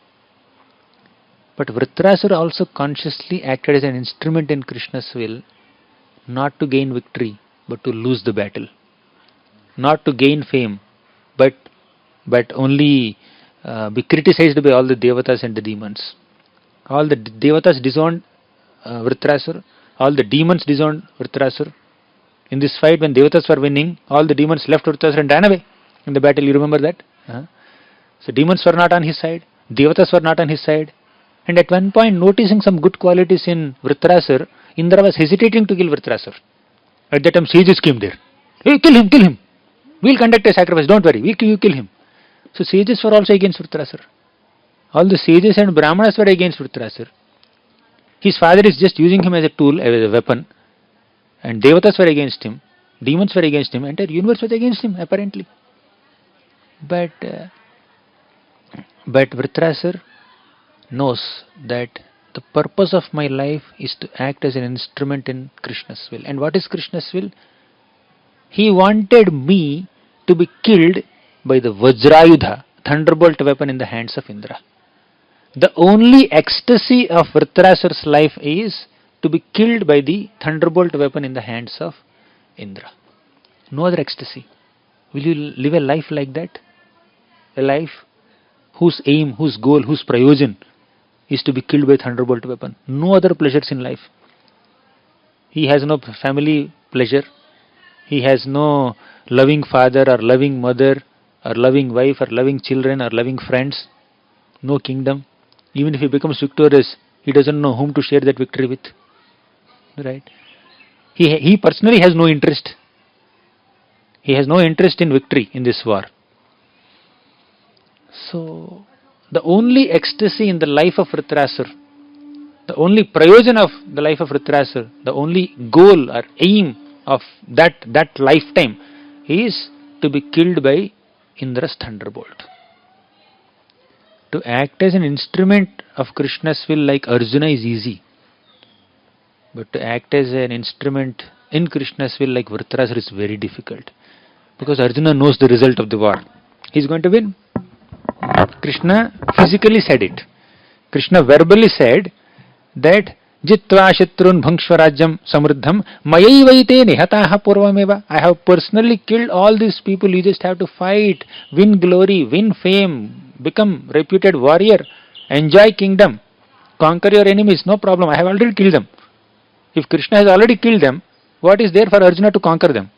But Vritrasura also consciously acted as an instrument in Krishna's will, not to gain victory, but to lose the battle. Not to gain fame, but only be criticized by all the devatas and the demons. All the devatas disowned Vritrasura, all the demons disowned Vritrasura. In this fight, when devatas were winning, all the demons left Vritrasura and ran away in the battle. You remember that? So demons were not on his side, devatas were not on his side. And at one point, noticing some good qualities in Vritrasura, Indra was hesitating to kill Vritrasura. At that time, sages came there. Hey, kill him, kill him. We'll conduct a sacrifice, don't worry, you kill him. So sages were also against Vritrasura. All the sages and Brahmanas were against Vritrasura. His father is just using him as a tool, as a weapon. And devatas were against him, demons were against him, entire universe was against him, apparently. But Vritrasura knows that the purpose of my life is to act as an instrument in Krishna's will. And what is Krishna's will? He wanted me to be killed by the Vajrayudha, thunderbolt weapon in the hands of Indra. The only ecstasy of Vritrasura's life is to be killed by the thunderbolt weapon in the hands of Indra. No other ecstasy. Will you live a life like that? A life whose aim, whose goal, whose prayojan is to be killed by thunderbolt weapon. No other pleasures in life. He has no family pleasure. He has no loving father or loving mother or loving wife or loving children or loving friends. No kingdom. Even if he becomes victorious, he doesn't know whom to share that victory with. Right? He personally has no interest. He has no interest in victory in this war. So, the only ecstasy in the life of Vritrasura, the only prayojan of the life of Vritrasura, the only goal or aim of that lifetime is to be killed by Indra's thunderbolt. To act as an instrument of Krishna's will like Arjuna is easy. But to act as an instrument in Krishna's will like Vritrasura is very difficult. Because Arjuna knows the result of the war. He is going to win. Krishna physically said it. Krishna verbally said that Jitva Shatrun Bhankshvarajyam Samruddham Mayaivaite Nihataha Purvameva. I have personally killed all these people. You just have to fight, win glory, win fame, become reputed warrior, enjoy kingdom, conquer your enemies. No problem. I have already killed them. If Krishna has already killed them, what is there for Arjuna to conquer them?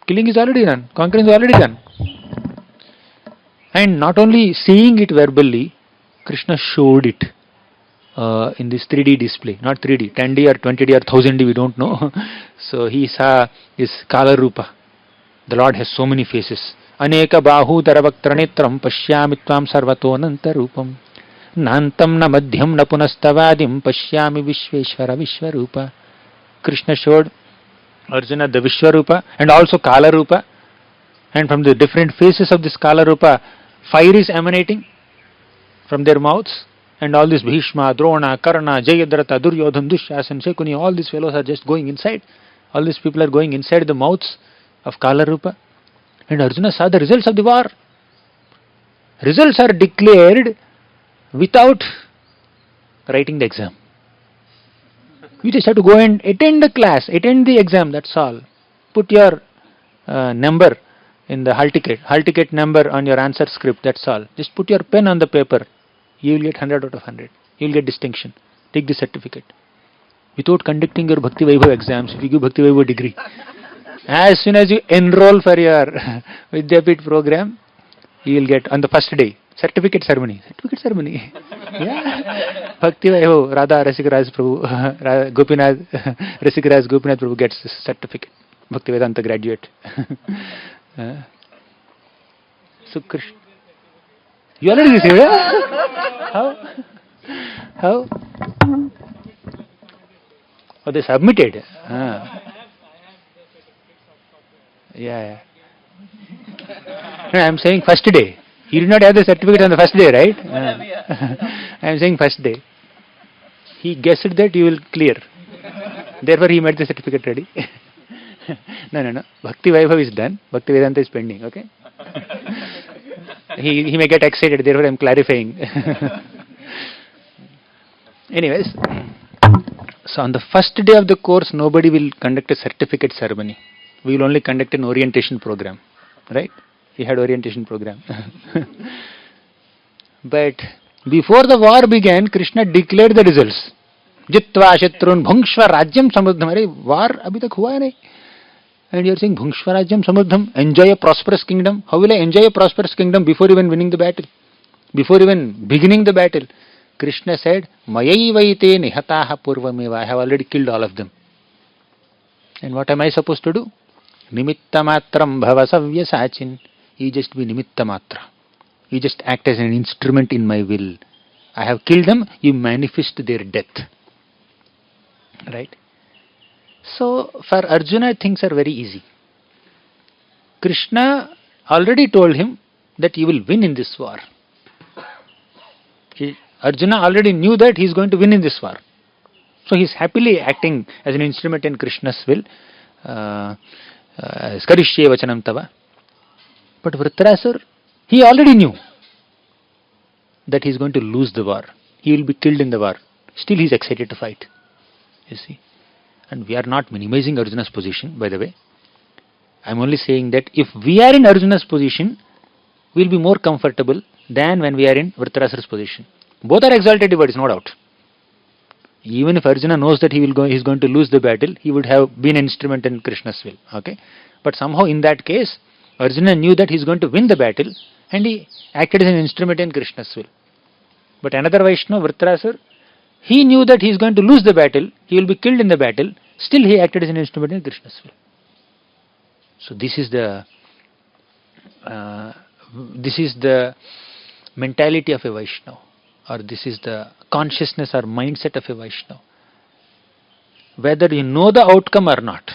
Killing is already done. Conquering is already done. And not only saying it verbally, Krishna showed it. in this 3D display, not 3D, 10D or 20D or 1000D, we don't know. So he saw this Kala Rupa. The Lord has so many faces. Aneka bahu daravaktra netram pashyami tvam sarvato ananta rupam. Nantam na madhyam na punastavadim pashyami vishveshvara vishvarupa. Krishna showed Arjuna the Vishwarupa and also Kala Rupa. And from the different faces of this Kala Rupa, fire is emanating from their mouths. And all this Bhishma, Drona, Karna, Jayadratha, Duryodhan, Dushyasan, Shakuni, all these fellows are just going inside. All these people are going inside the mouths of Kala Rupa. And Arjuna saw the results of the war. Results are declared without writing the exam. You just have to go and attend the class, attend the exam, that's all. Put your number in the hall ticket number on your answer script, that's all. Just put your pen on the paper. You will get 100 out of 100. You will get distinction. Take the certificate. Without conducting your Bhakti Vaibhav exams, if you give Bhakti Vaibhav degree. As soon as you enroll for your Vidyapit program, you will get on the first day, certificate ceremony. Certificate ceremony. Yeah. Bhakti Vaibhav, Radha Rasikaraj Prabhu, Gopinath, Rasikaraj Gopinath Prabhu gets this certificate. Bhakti Vedanta graduate. So Krishna. You already received it? How? Oh, they submitted. Yeah. No, I am saying first day. He did not have the certificate on the first day, right? I am saying first day. He guessed that you will clear. Therefore, he made the certificate ready. No. Bhakti Vaibhav is done. Bhakti Vedanta is pending. Okay. He may get excited, therefore I am clarifying. Anyways, so on the first day of the course, nobody will conduct a certificate ceremony. We will only conduct an orientation program, right? He had orientation program. But before the war began, Krishna declared the results. Jitva shatrun bhungshva rajyam samruddham. War abhi tak hua nahi. And you are saying, Bhungshvarajyam Samurdham, enjoy a prosperous kingdom. How will I enjoy a prosperous kingdom before even winning the battle? Before even beginning the battle? Krishna said, Mayaivaite nihataha purvameva. I have already killed all of them. And what am I supposed to do? Nimitta matram bhavasavya sachin. You just be nimitta matra. You just act as an instrument in my will. I have killed them, you manifest their death. Right? So, for Arjuna, things are very easy. Krishna already told him that you will win in this war. Arjuna already knew that he is going to win in this war. So, he is happily acting as an instrument in Krishna's will. Skarishye vachanam tava. But Vritrasura, he already knew that he is going to lose the war. He will be killed in the war. Still, he is excited to fight. You see. And we are not minimizing Arjuna's position, by the way. I am only saying that if we are in Arjuna's position, we will be more comfortable than when we are in Vritrasura's position. Both are exalted devotees, no doubt. Even if Arjuna knows that he is going to lose the battle, he would have been an instrument in Krishna's will. Okay? But somehow in that case, Arjuna knew that he is going to win the battle and he acted as an instrument in Krishna's will. But another Vaishnava, Vritrasura, he knew that he is going to lose the battle, he will be killed in the battle, still he acted as an instrument in Krishna's will. So this is the mentality of a Vaishnava, or this is the consciousness or mindset of a Vaishnava. Whether you know the outcome or not,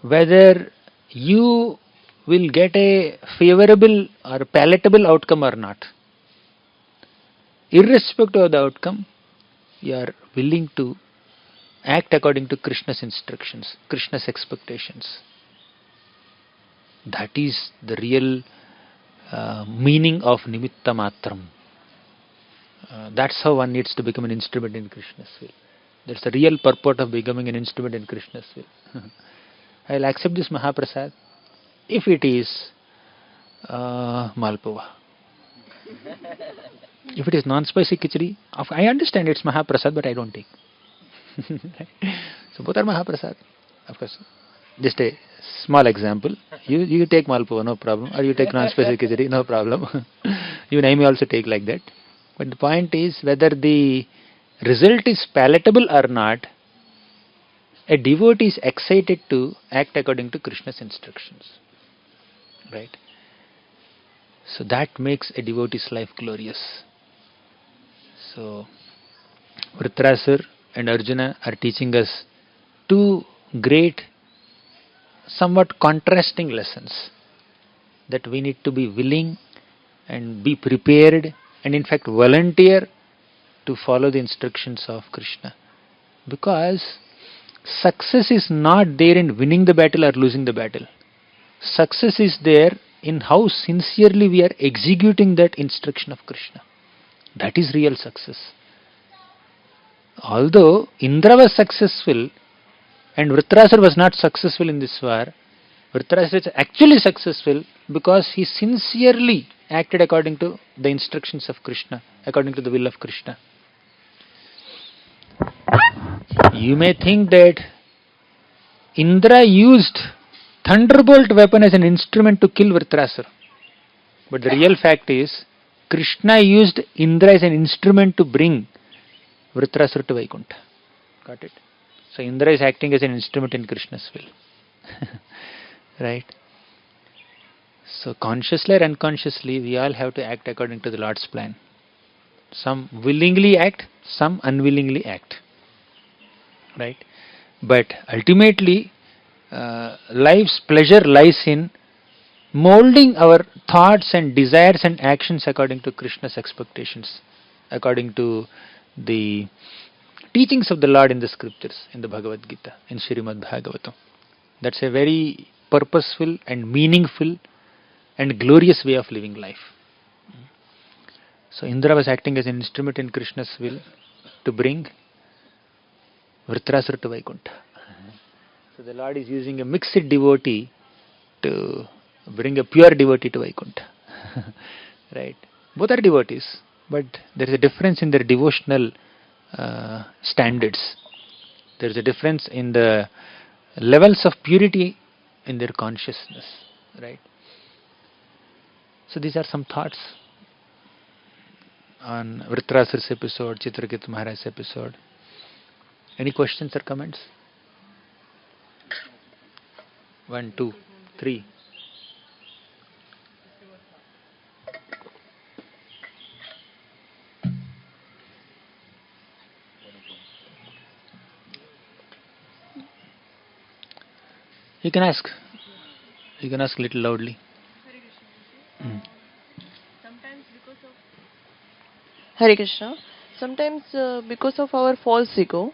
whether you will get a favorable or palatable outcome or not, irrespective of the outcome, you are willing to act according to Krishna's instructions, Krishna's expectations. That is the real meaning of nimitta matram. That's how one needs to become an instrument in Krishna's will. That's the real purport of becoming an instrument in Krishna's will. I will accept this Mahaprasad if it is Malpova. If it is non-spicy khichdi, I understand it's Mahaprasad, but I don't take. So both are Mahaprasad. Of course, just a small example. You take Malpova, no problem. Or you take non-spicy khichdi, no problem. Even I may also take like that. But the point is whether the result is palatable or not, a devotee is excited to act according to Krishna's instructions. Right? So that makes a devotee's life glorious. So Vritrasura and Arjuna are teaching us two great, somewhat contrasting lessons, that we need to be willing and be prepared and in fact volunteer to follow the instructions of Krishna. Because success is not there in winning the battle or losing the battle. Success is there in how sincerely we are executing that instruction of Krishna. That is real success. Although Indra was successful and Vritrasura was not successful in this war, Vritrasura is actually successful because he sincerely acted according to the instructions of Krishna, according to the will of Krishna. You may think that Indra used thunderbolt weapon as an instrument to kill Vritrasura. But the real fact is, Krishna used Indra as an instrument to bring Vritrasura to Vaikuntha. Got it? So Indra is acting as an instrument in Krishna's will. Right? So consciously or unconsciously, we all have to act according to the Lord's plan. Some willingly act, some unwillingly act. Right? But ultimately, life's pleasure lies in molding our thoughts and desires and actions according to Krishna's expectations, according to the teachings of the Lord in the scriptures, in the Bhagavad Gita, in Srimad Bhagavatam. That's a very purposeful and meaningful and glorious way of living life. So Indra was acting as an instrument in Krishna's will to bring Vritrasura to Vaikuntha. So the Lord is using a mixed devotee to bring a pure devotee to Vaikuntha. Right? Both are devotees, but there is a difference in their devotional standards. There is a difference in the levels of purity in their consciousness. Right? So these are some thoughts on Vritrasura's episode, Chitraketu Maharaj's episode. Any questions or comments? 1, 2, 3. You can ask. You can ask a little loudly. Sometimes because of Hare Krishna, sometimes because of our false ego,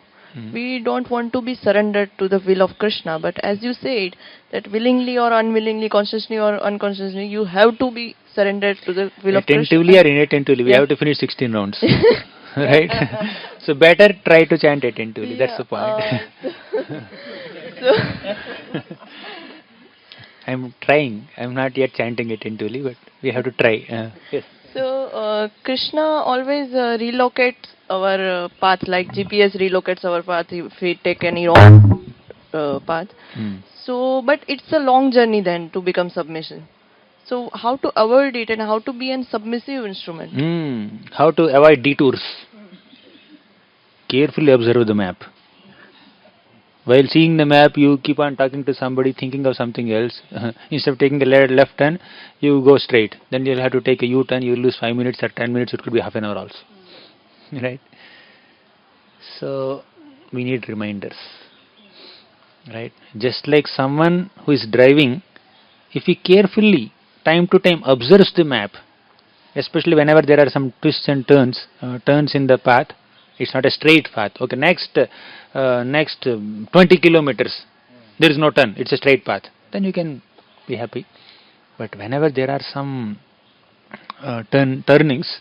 we don't want to be surrendered to the will of Krishna. But as you said, that willingly or unwillingly, consciously or unconsciously, you have to be surrendered to the will of Krishna. Attentively or inattentively, we have to finish 16 rounds. Right? So better try to chant attentively. That's the point. I'm trying. I'm not yet chanting attentively, but we have to try. Yes. So Krishna always relocates our path, like GPS relocates our path if we take any wrong path. So, but it's a long journey then to become submission. So how to avoid it and how to be a submissive instrument? How to avoid detours? Carefully observe the map. While seeing the map, you keep on talking to somebody, thinking of something else. Instead of taking a left turn, you go straight. Then you'll have to take a U-turn. You'll lose 5 minutes or 10 minutes. It could be half an hour also. Right? So, we need reminders. Right? Just like someone who is driving, if he carefully, time to time, observes the map, especially whenever there are some twists and turns in the path, it's not a straight path. Okay, next 20 kilometers, there is no turn. It's a straight path. Then you can be happy. But whenever there are some turnings,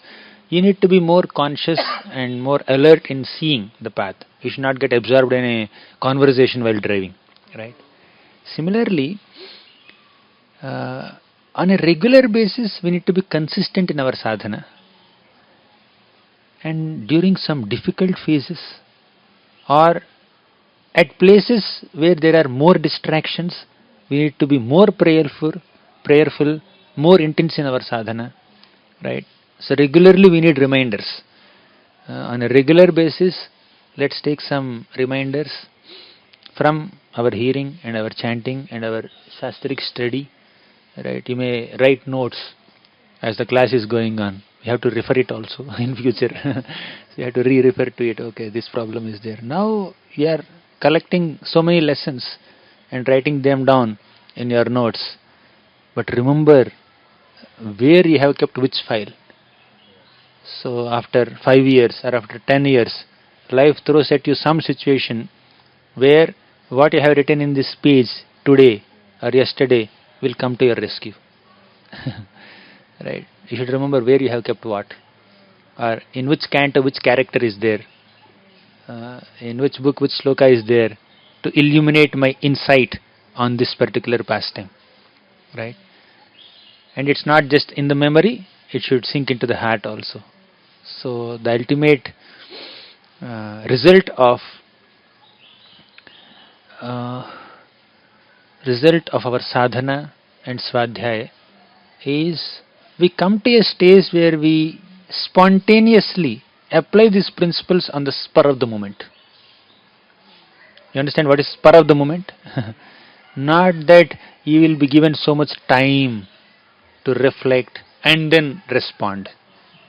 you need to be more conscious and more alert in seeing the path. You should not get absorbed in a conversation while driving. Right? Similarly, on a regular basis, we need to be consistent in our sadhana. And during some difficult phases or at places where there are more distractions, we need to be more prayerful, more intense in our sadhana, right? So regularly we need reminders. On a regular basis, let's take some reminders from our hearing and our chanting and our shastric study. Right? You may write notes as the class is going on. You have to refer it also in future. So you have to re-refer to it. Okay, this problem is there. Now you are collecting so many lessons and writing them down in your notes. But remember where you have kept which file. So after 5 years or after 10 years, life throws at you some situation where what you have written in this page today or yesterday will come to your rescue. Right? You should remember where you have kept what, or in which canto which character is there, in which book which sloka is there, to illuminate my insight on this particular pastime. Right? And it's not just in the memory, it should sink into the heart also. So the ultimate result of our sadhana and swadhyaya is we come to a stage where we spontaneously apply these principles on the spur of the moment. You understand what is spur of the moment? Not that you will be given so much time to reflect and then respond.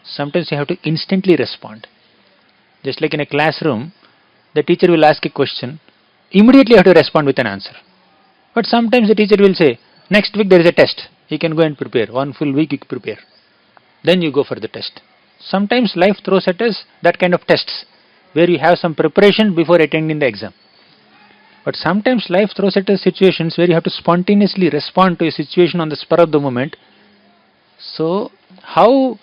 Sometimes you have to instantly respond. Just like in a classroom, the teacher will ask a question, immediately you have to respond with an answer. But sometimes the teacher will say, next week there is a test, you can go and prepare, 1 full week you prepare. Then you go for the test. Sometimes life throws at us that kind of tests, where you have some preparation before attending the exam. But sometimes life throws at us situations where you have to spontaneously respond to a situation on the spur of the moment. So, how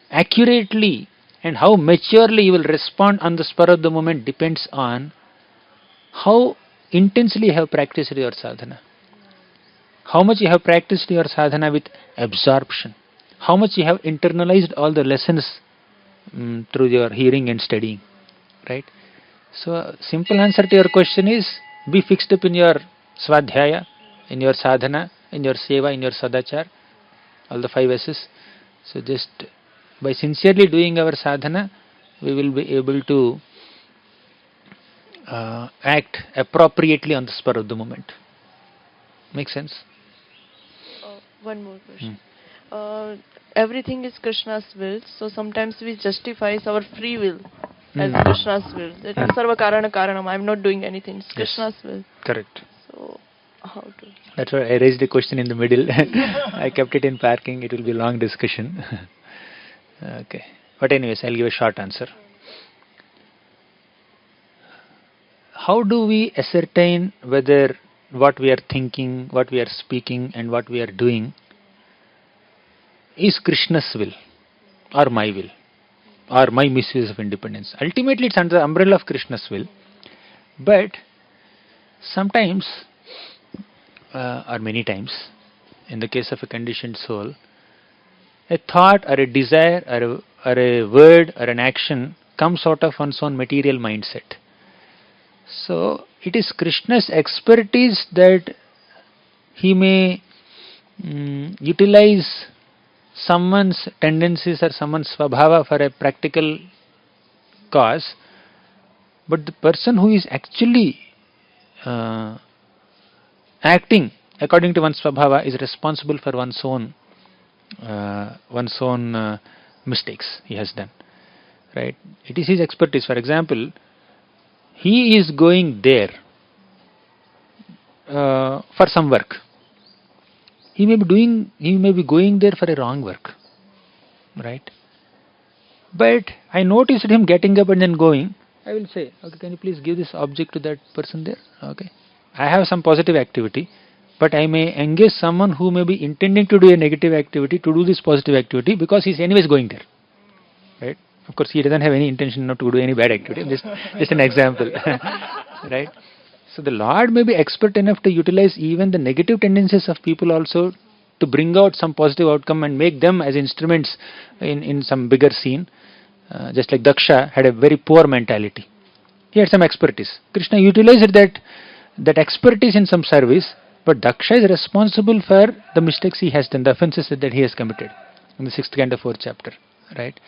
accurately and how maturely you will respond on the spur of the moment depends on how intensely you have practiced your sadhana. How much you have practiced your sadhana with absorption. How much you have internalized all the lessons through your hearing and studying. Right? So, simple answer to your question is, be fixed up in your swadhyaya, in your sadhana, in your seva, in your sadachar, all the 5 S's. So just by sincerely doing our sadhana, we will be able to act appropriately on the spur of the moment. Make sense? One more question. Everything is Krishna's will, so sometimes we justify our free will as Krishna's will. That is sarva karana karanam. I am not doing anything. It's Krishna's will. Correct. So how to? That's why I raised the question in the middle. I kept it in parking. It will be a long discussion. Okay. But anyways, I'll give a short answer. How do we ascertain whether what we are thinking, what we are speaking and what we are doing is Krishna's will or my will or my misuse of independence? Ultimately it's under the umbrella of Krishna's will, but sometimes or many times in the case of a conditioned soul, a thought or a desire or a word or an action comes out of one's own material mindset. So it is Krishna's expertise that he may utilize someone's tendencies or someone's svabhava for a practical cause, but the person who is actually acting according to one's svabhava is responsible for one's own mistakes he has done. Right? It is his expertise. For example, he is going there for some work. He may be going there for a wrong work, right? But I noticed him getting up and then going. I will say, okay, can you please give this object to that person there? Okay. I have some positive activity, but I may engage someone who may be intending to do a negative activity to do this positive activity because he is anyways going there, right? Of course, he doesn't have any intention not to do any bad activity. Just an example, right? So the Lord may be expert enough to utilize even the negative tendencies of people also to bring out some positive outcome and make them as instruments in some bigger scene. Just like Daksha had a very poor mentality. He had some expertise. Krishna utilized that expertise in some service, but Daksha is responsible for the mistakes he has done, the offenses that he has committed in the 6th canto, 4th chapter. right?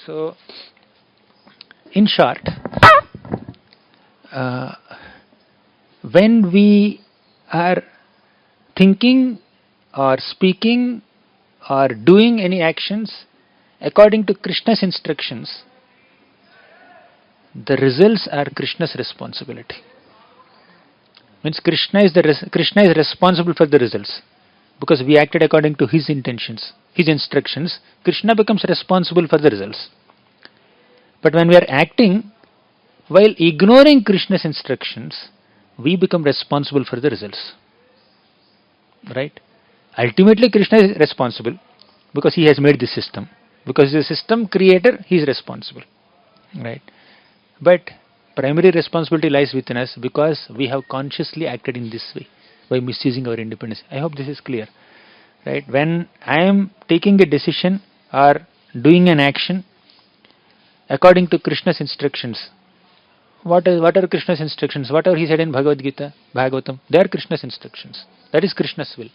So, in short, when we are thinking or speaking or doing any actions according to Krishna's instructions, the results are Krishna's responsibility. Means Krishna is responsible for the results, because we acted according to his intentions, his instructions. Krishna becomes responsible for the results. But when we are acting while ignoring Krishna's instructions, we become responsible for the results. Right? Ultimately, Krishna is responsible because he has made this system. Because he is a system creator, he is responsible. Right? But primary responsibility lies within us because we have consciously acted in this way by misusing our independence. I hope this is clear. Right? When I am taking a decision or doing an action according to Krishna's instructions, what are Krishna's instructions? Whatever he said in Bhagavad Gita, Bhagavatam, they are Krishna's instructions. That is Krishna's will.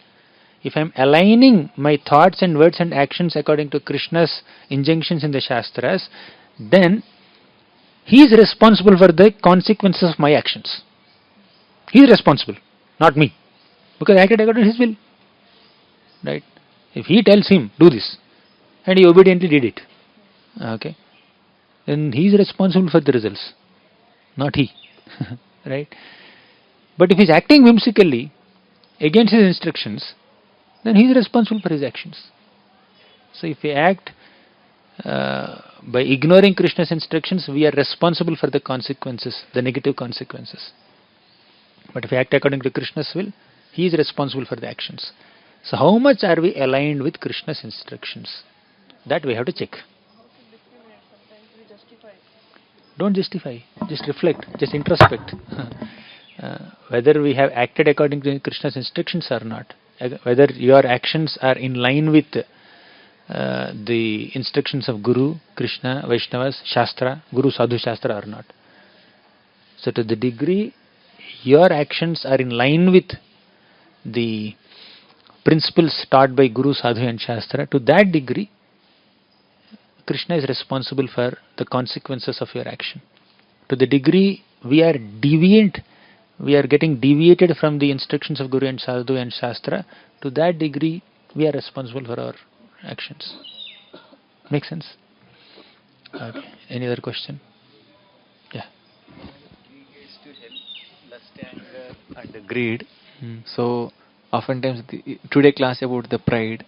If I am aligning my thoughts and words and actions according to Krishna's injunctions in the Shastras, then he is responsible for the consequences of my actions. He is responsible, not me. Because I acted according to his will. Right? If he tells him, do this, and he obediently did it, okay, then he is responsible for the results, not he. Right? But if he is acting whimsically against his instructions, then he is responsible for his actions. So if we act by ignoring Krishna's instructions, we are responsible for the consequences, the negative consequences. But if we act according to Krishna's will, he is responsible for the actions. So how much are we aligned with Krishna's instructions? That we have to check. Don't justify, just reflect, just introspect. Whether we have acted according to Krishna's instructions or not, whether your actions are in line with the instructions of Guru, Krishna, Vaishnavas, Shastra, Guru, Sadhu, Shastra or not. So to the degree your actions are in line with the principles taught by Guru, Sadhu and Shastra, to that degree Krishna is responsible for the consequences of your action. To the degree we are deviant, we are getting deviated from the instructions of Guru and Sadhu and Shastra, to that degree we are responsible for our actions. Make sense? Okay. Any other question? Yeah. Is to help lust, anger, and greed. So oftentimes today class about the pride.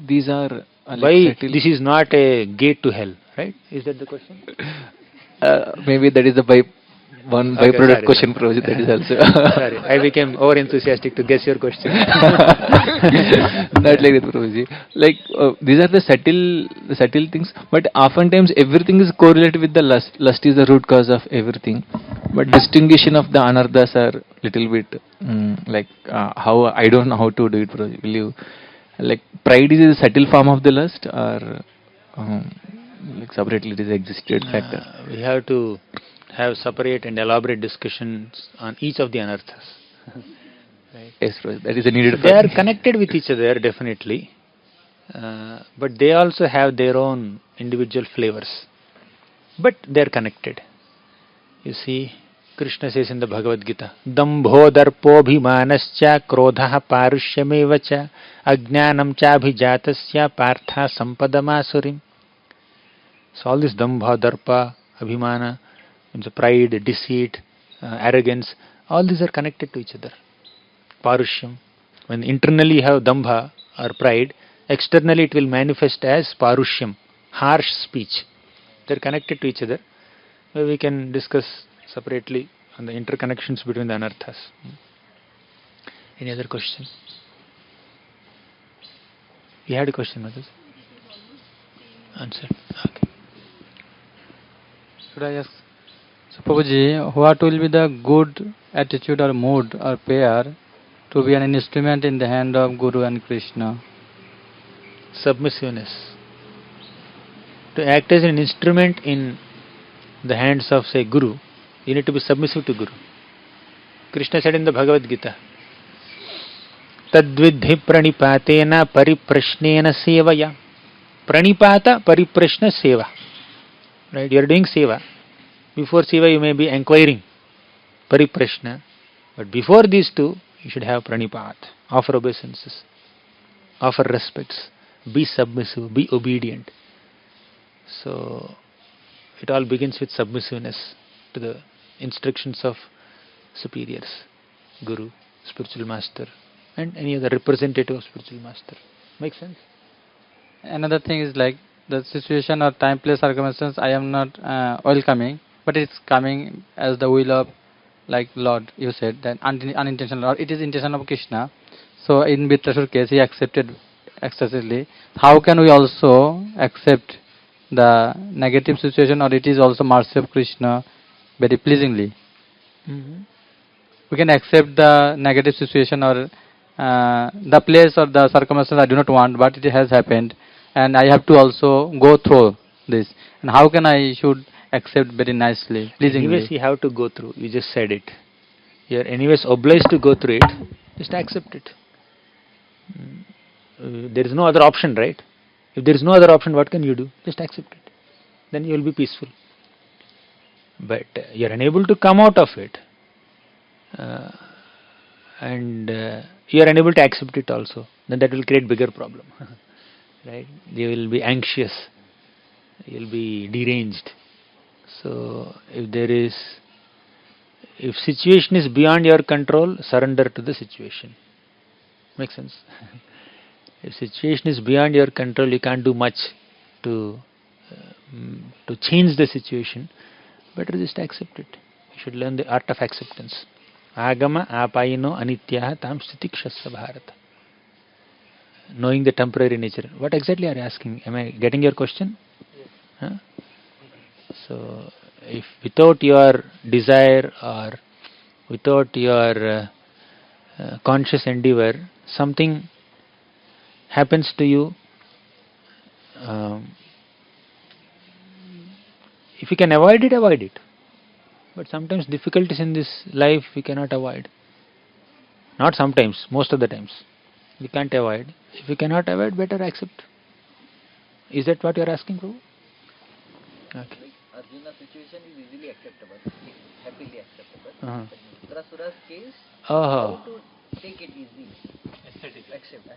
These are Why this is not a gate to hell, right? Is that the question? maybe that is the byproduct question, Prabhuji. That is also. Sorry, I became over enthusiastic to guess your question. Not like that, Prabhuji. Like these are the subtle things, but oftentimes everything is correlated with the lust. Lust is the root cause of everything. But distinguishing of the anarthas are little bit how I don't know how to do it, Prabhuji. Will you? Like pride is a subtle form of the lust, or like separately it is existed factor. We have to have separate and elaborate discussions on each of the anarthas. Right? Yes, that is a needed. So they are connected with each other definitely, but they also have their own individual flavors. But they are connected. You see, Krishna says in the Bhagavad Gita, Dambho darpo bhimanascha krodha parushyameva ajnanam cha abhijatasya partha sampadamasurim. So all this dambha, darpa, abhimana, means pride, deceit, arrogance, all these are connected to each other. Parushyam. When internally you have dambha or pride, externally it will manifest as parushyam, harsh speech. They are connected to each other. We can discuss separately on the interconnections between the anarthas. Any other question? You had a question, Madhus? Answer. Okay. Should I ask? So, Prabhuji, what will be the good attitude or mood or prayer to be an instrument in the hand of Guru and Krishna? Submissiveness. To act as an instrument in the hands of, say, Guru, you need to be submissive to Guru. Krishna said in the Bhagavad Gita, Tadvidhi pranipatena pariprashnena sevaya Pranipata Pariprashna Seva. Right? You are doing Seva. Before Seva you may be inquiring. Pariprashna. But before these two, you should have Pranipat. Offer obeisances. Offer respects. Be submissive. Be obedient. So, it all begins with submissiveness to the instructions of superiors. Guru, spiritual master, and any other representative of spiritual master. Make sense? Another thing is like the situation or time, place, circumstances, I am not welcoming, but it's coming as the will of like Lord, you said, that unintentional, or it is intention of Krishna. So in Vritrasura case, he accepted excessively. How can we also accept the negative situation, or it is also mercy of Krishna very pleasingly? We can accept the negative situation or the place or the circumstances I do not want, but it has happened, and I have to also go through this. And how can I should accept very nicely, pleasingly? Anyways, you have to go through. You just said it. You are anyways obliged to go through it. Just accept it. There is no other option, right? If there is no other option, what can you do? Just accept it. Then you will be peaceful. But you are unable to come out of it. And you are unable to accept it also. Then that will create bigger problem. Right? You will be anxious. You will be deranged. So, if situation is beyond your control, surrender to the situation. Make sense? If situation is beyond your control, you can't do much to change the situation. Better just accept it. You should learn the art of acceptance. Agama apayino anityaha tam stitikshassa bharata. Knowing the temporary nature. What exactly are you asking? Am I getting your question? Huh? So, if without your desire or without your conscious endeavor, something happens to you, if you can avoid it, avoid it. But sometimes difficulties in this life we cannot avoid. Not sometimes, most of the times. We can't avoid. If you cannot avoid, better accept. Is that what you are asking, Prabhu? Okay. Arjuna's situation is easily acceptable, happily acceptable. Uh-huh. Vritrasura's case, Oh. how to take it easy? Accept.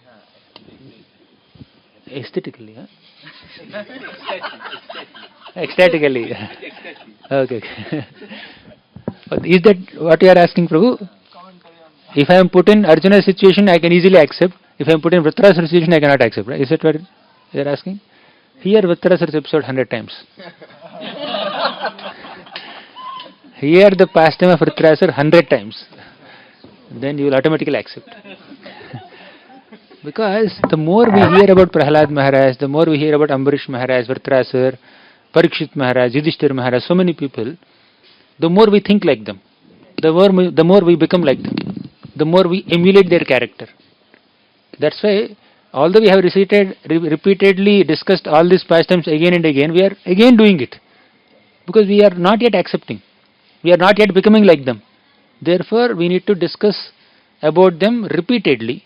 Aesthetically, huh? Ecstatically. Okay. Is that what you are asking, Prabhu? If I am put in Arjuna's situation, I can easily accept. If I am put in Vritrasura's situation, I cannot accept. Right? Is that what you are asking? Hear Vritrasura's episode 100 times. Hear the pastime of Vritrasura 100 times. Then you will automatically accept. Because the more we hear about Prahlad Maharaj, the more we hear about Ambarish Maharaj, Vritrasura, Parikshit Maharaj, Yudhishthira Maharaj, so many people, the more we think like them, the more we become like them, the more we emulate their character. That's why, although we have repeatedly discussed all these pastimes again and again, we are again doing it. Because we are not yet accepting. We are not yet becoming like them. Therefore, we need to discuss about them repeatedly.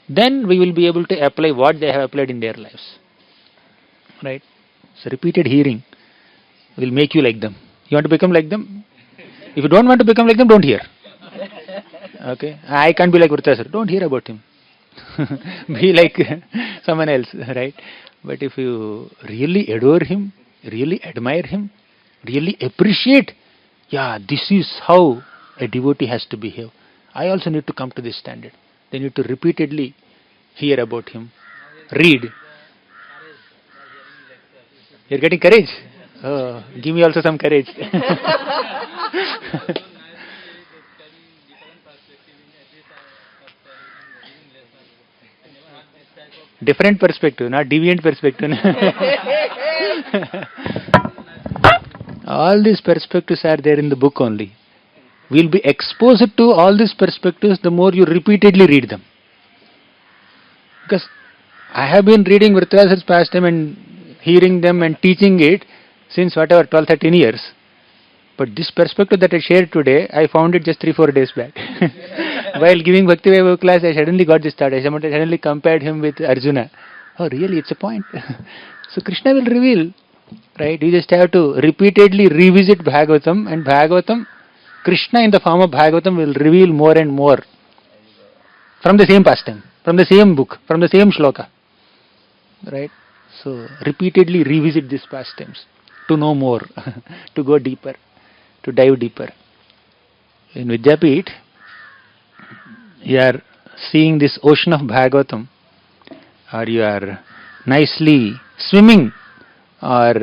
Then we will be able to apply what they have applied in their lives. Right? So repeated hearing will make you like them. You want to become like them? If you don't want to become like them, don't hear. Okay? I can't be like Vritrasura. Don't hear about him. Be like someone else, right? But if you really adore him, really admire him, really appreciate, this is how a devotee has to behave. I also need to come to this standard. They need to repeatedly hear about him, read. You're getting courage? Oh, give me also some courage. Different perspective, not deviant perspective. All these perspectives are there in the book only. We'll be exposed to all these perspectives the more you repeatedly read them. Because I have been reading Vritrasura's pastime and hearing them and teaching it since 12-13 years. But this perspective that I shared today, I found it just 3-4 days back. While giving Bhakti Vaibhav class, I suddenly got this thought. I suddenly compared him with Arjuna. Oh, really? It's a point. So Krishna will reveal, right? You just have to repeatedly revisit Bhagavatam, and Bhagavatam, Krishna in the form of Bhagavatam will reveal more and more from the same pastime, from the same book, from the same shloka, right? So repeatedly revisit these pastimes to know more, to go deeper, to dive deeper. In Vidyapith, you are seeing this ocean of Bhagavatam, or you are nicely swimming or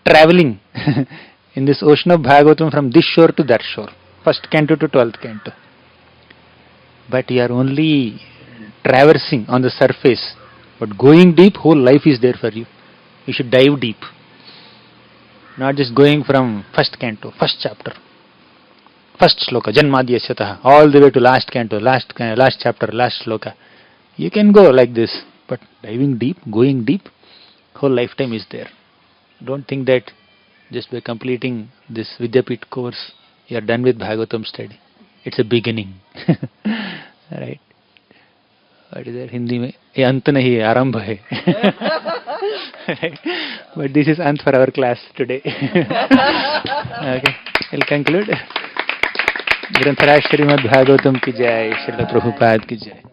traveling in this ocean of Bhagavatam from this shore to that shore, first canto to 12th canto. But you are only traversing on the surface, but going deep, whole life is there for you. You should dive deep, not just going from first canto, first chapter, first shloka, Janmadyasyatah, all the way to last canto, last chapter, last shloka. You can go like this, but diving deep, going deep, whole lifetime is there. Don't think that just by completing this Vidyapith course, you are done with Bhagavatam study. It's a beginning. Right? What is there? Hindi mein? Ye ant nahi hai, arambh hai. Right? But this is ant for our class today. Okay, we'll conclude. Granthara Srimad Bhagavatam ki jai, Srila Prabhupada ki jai.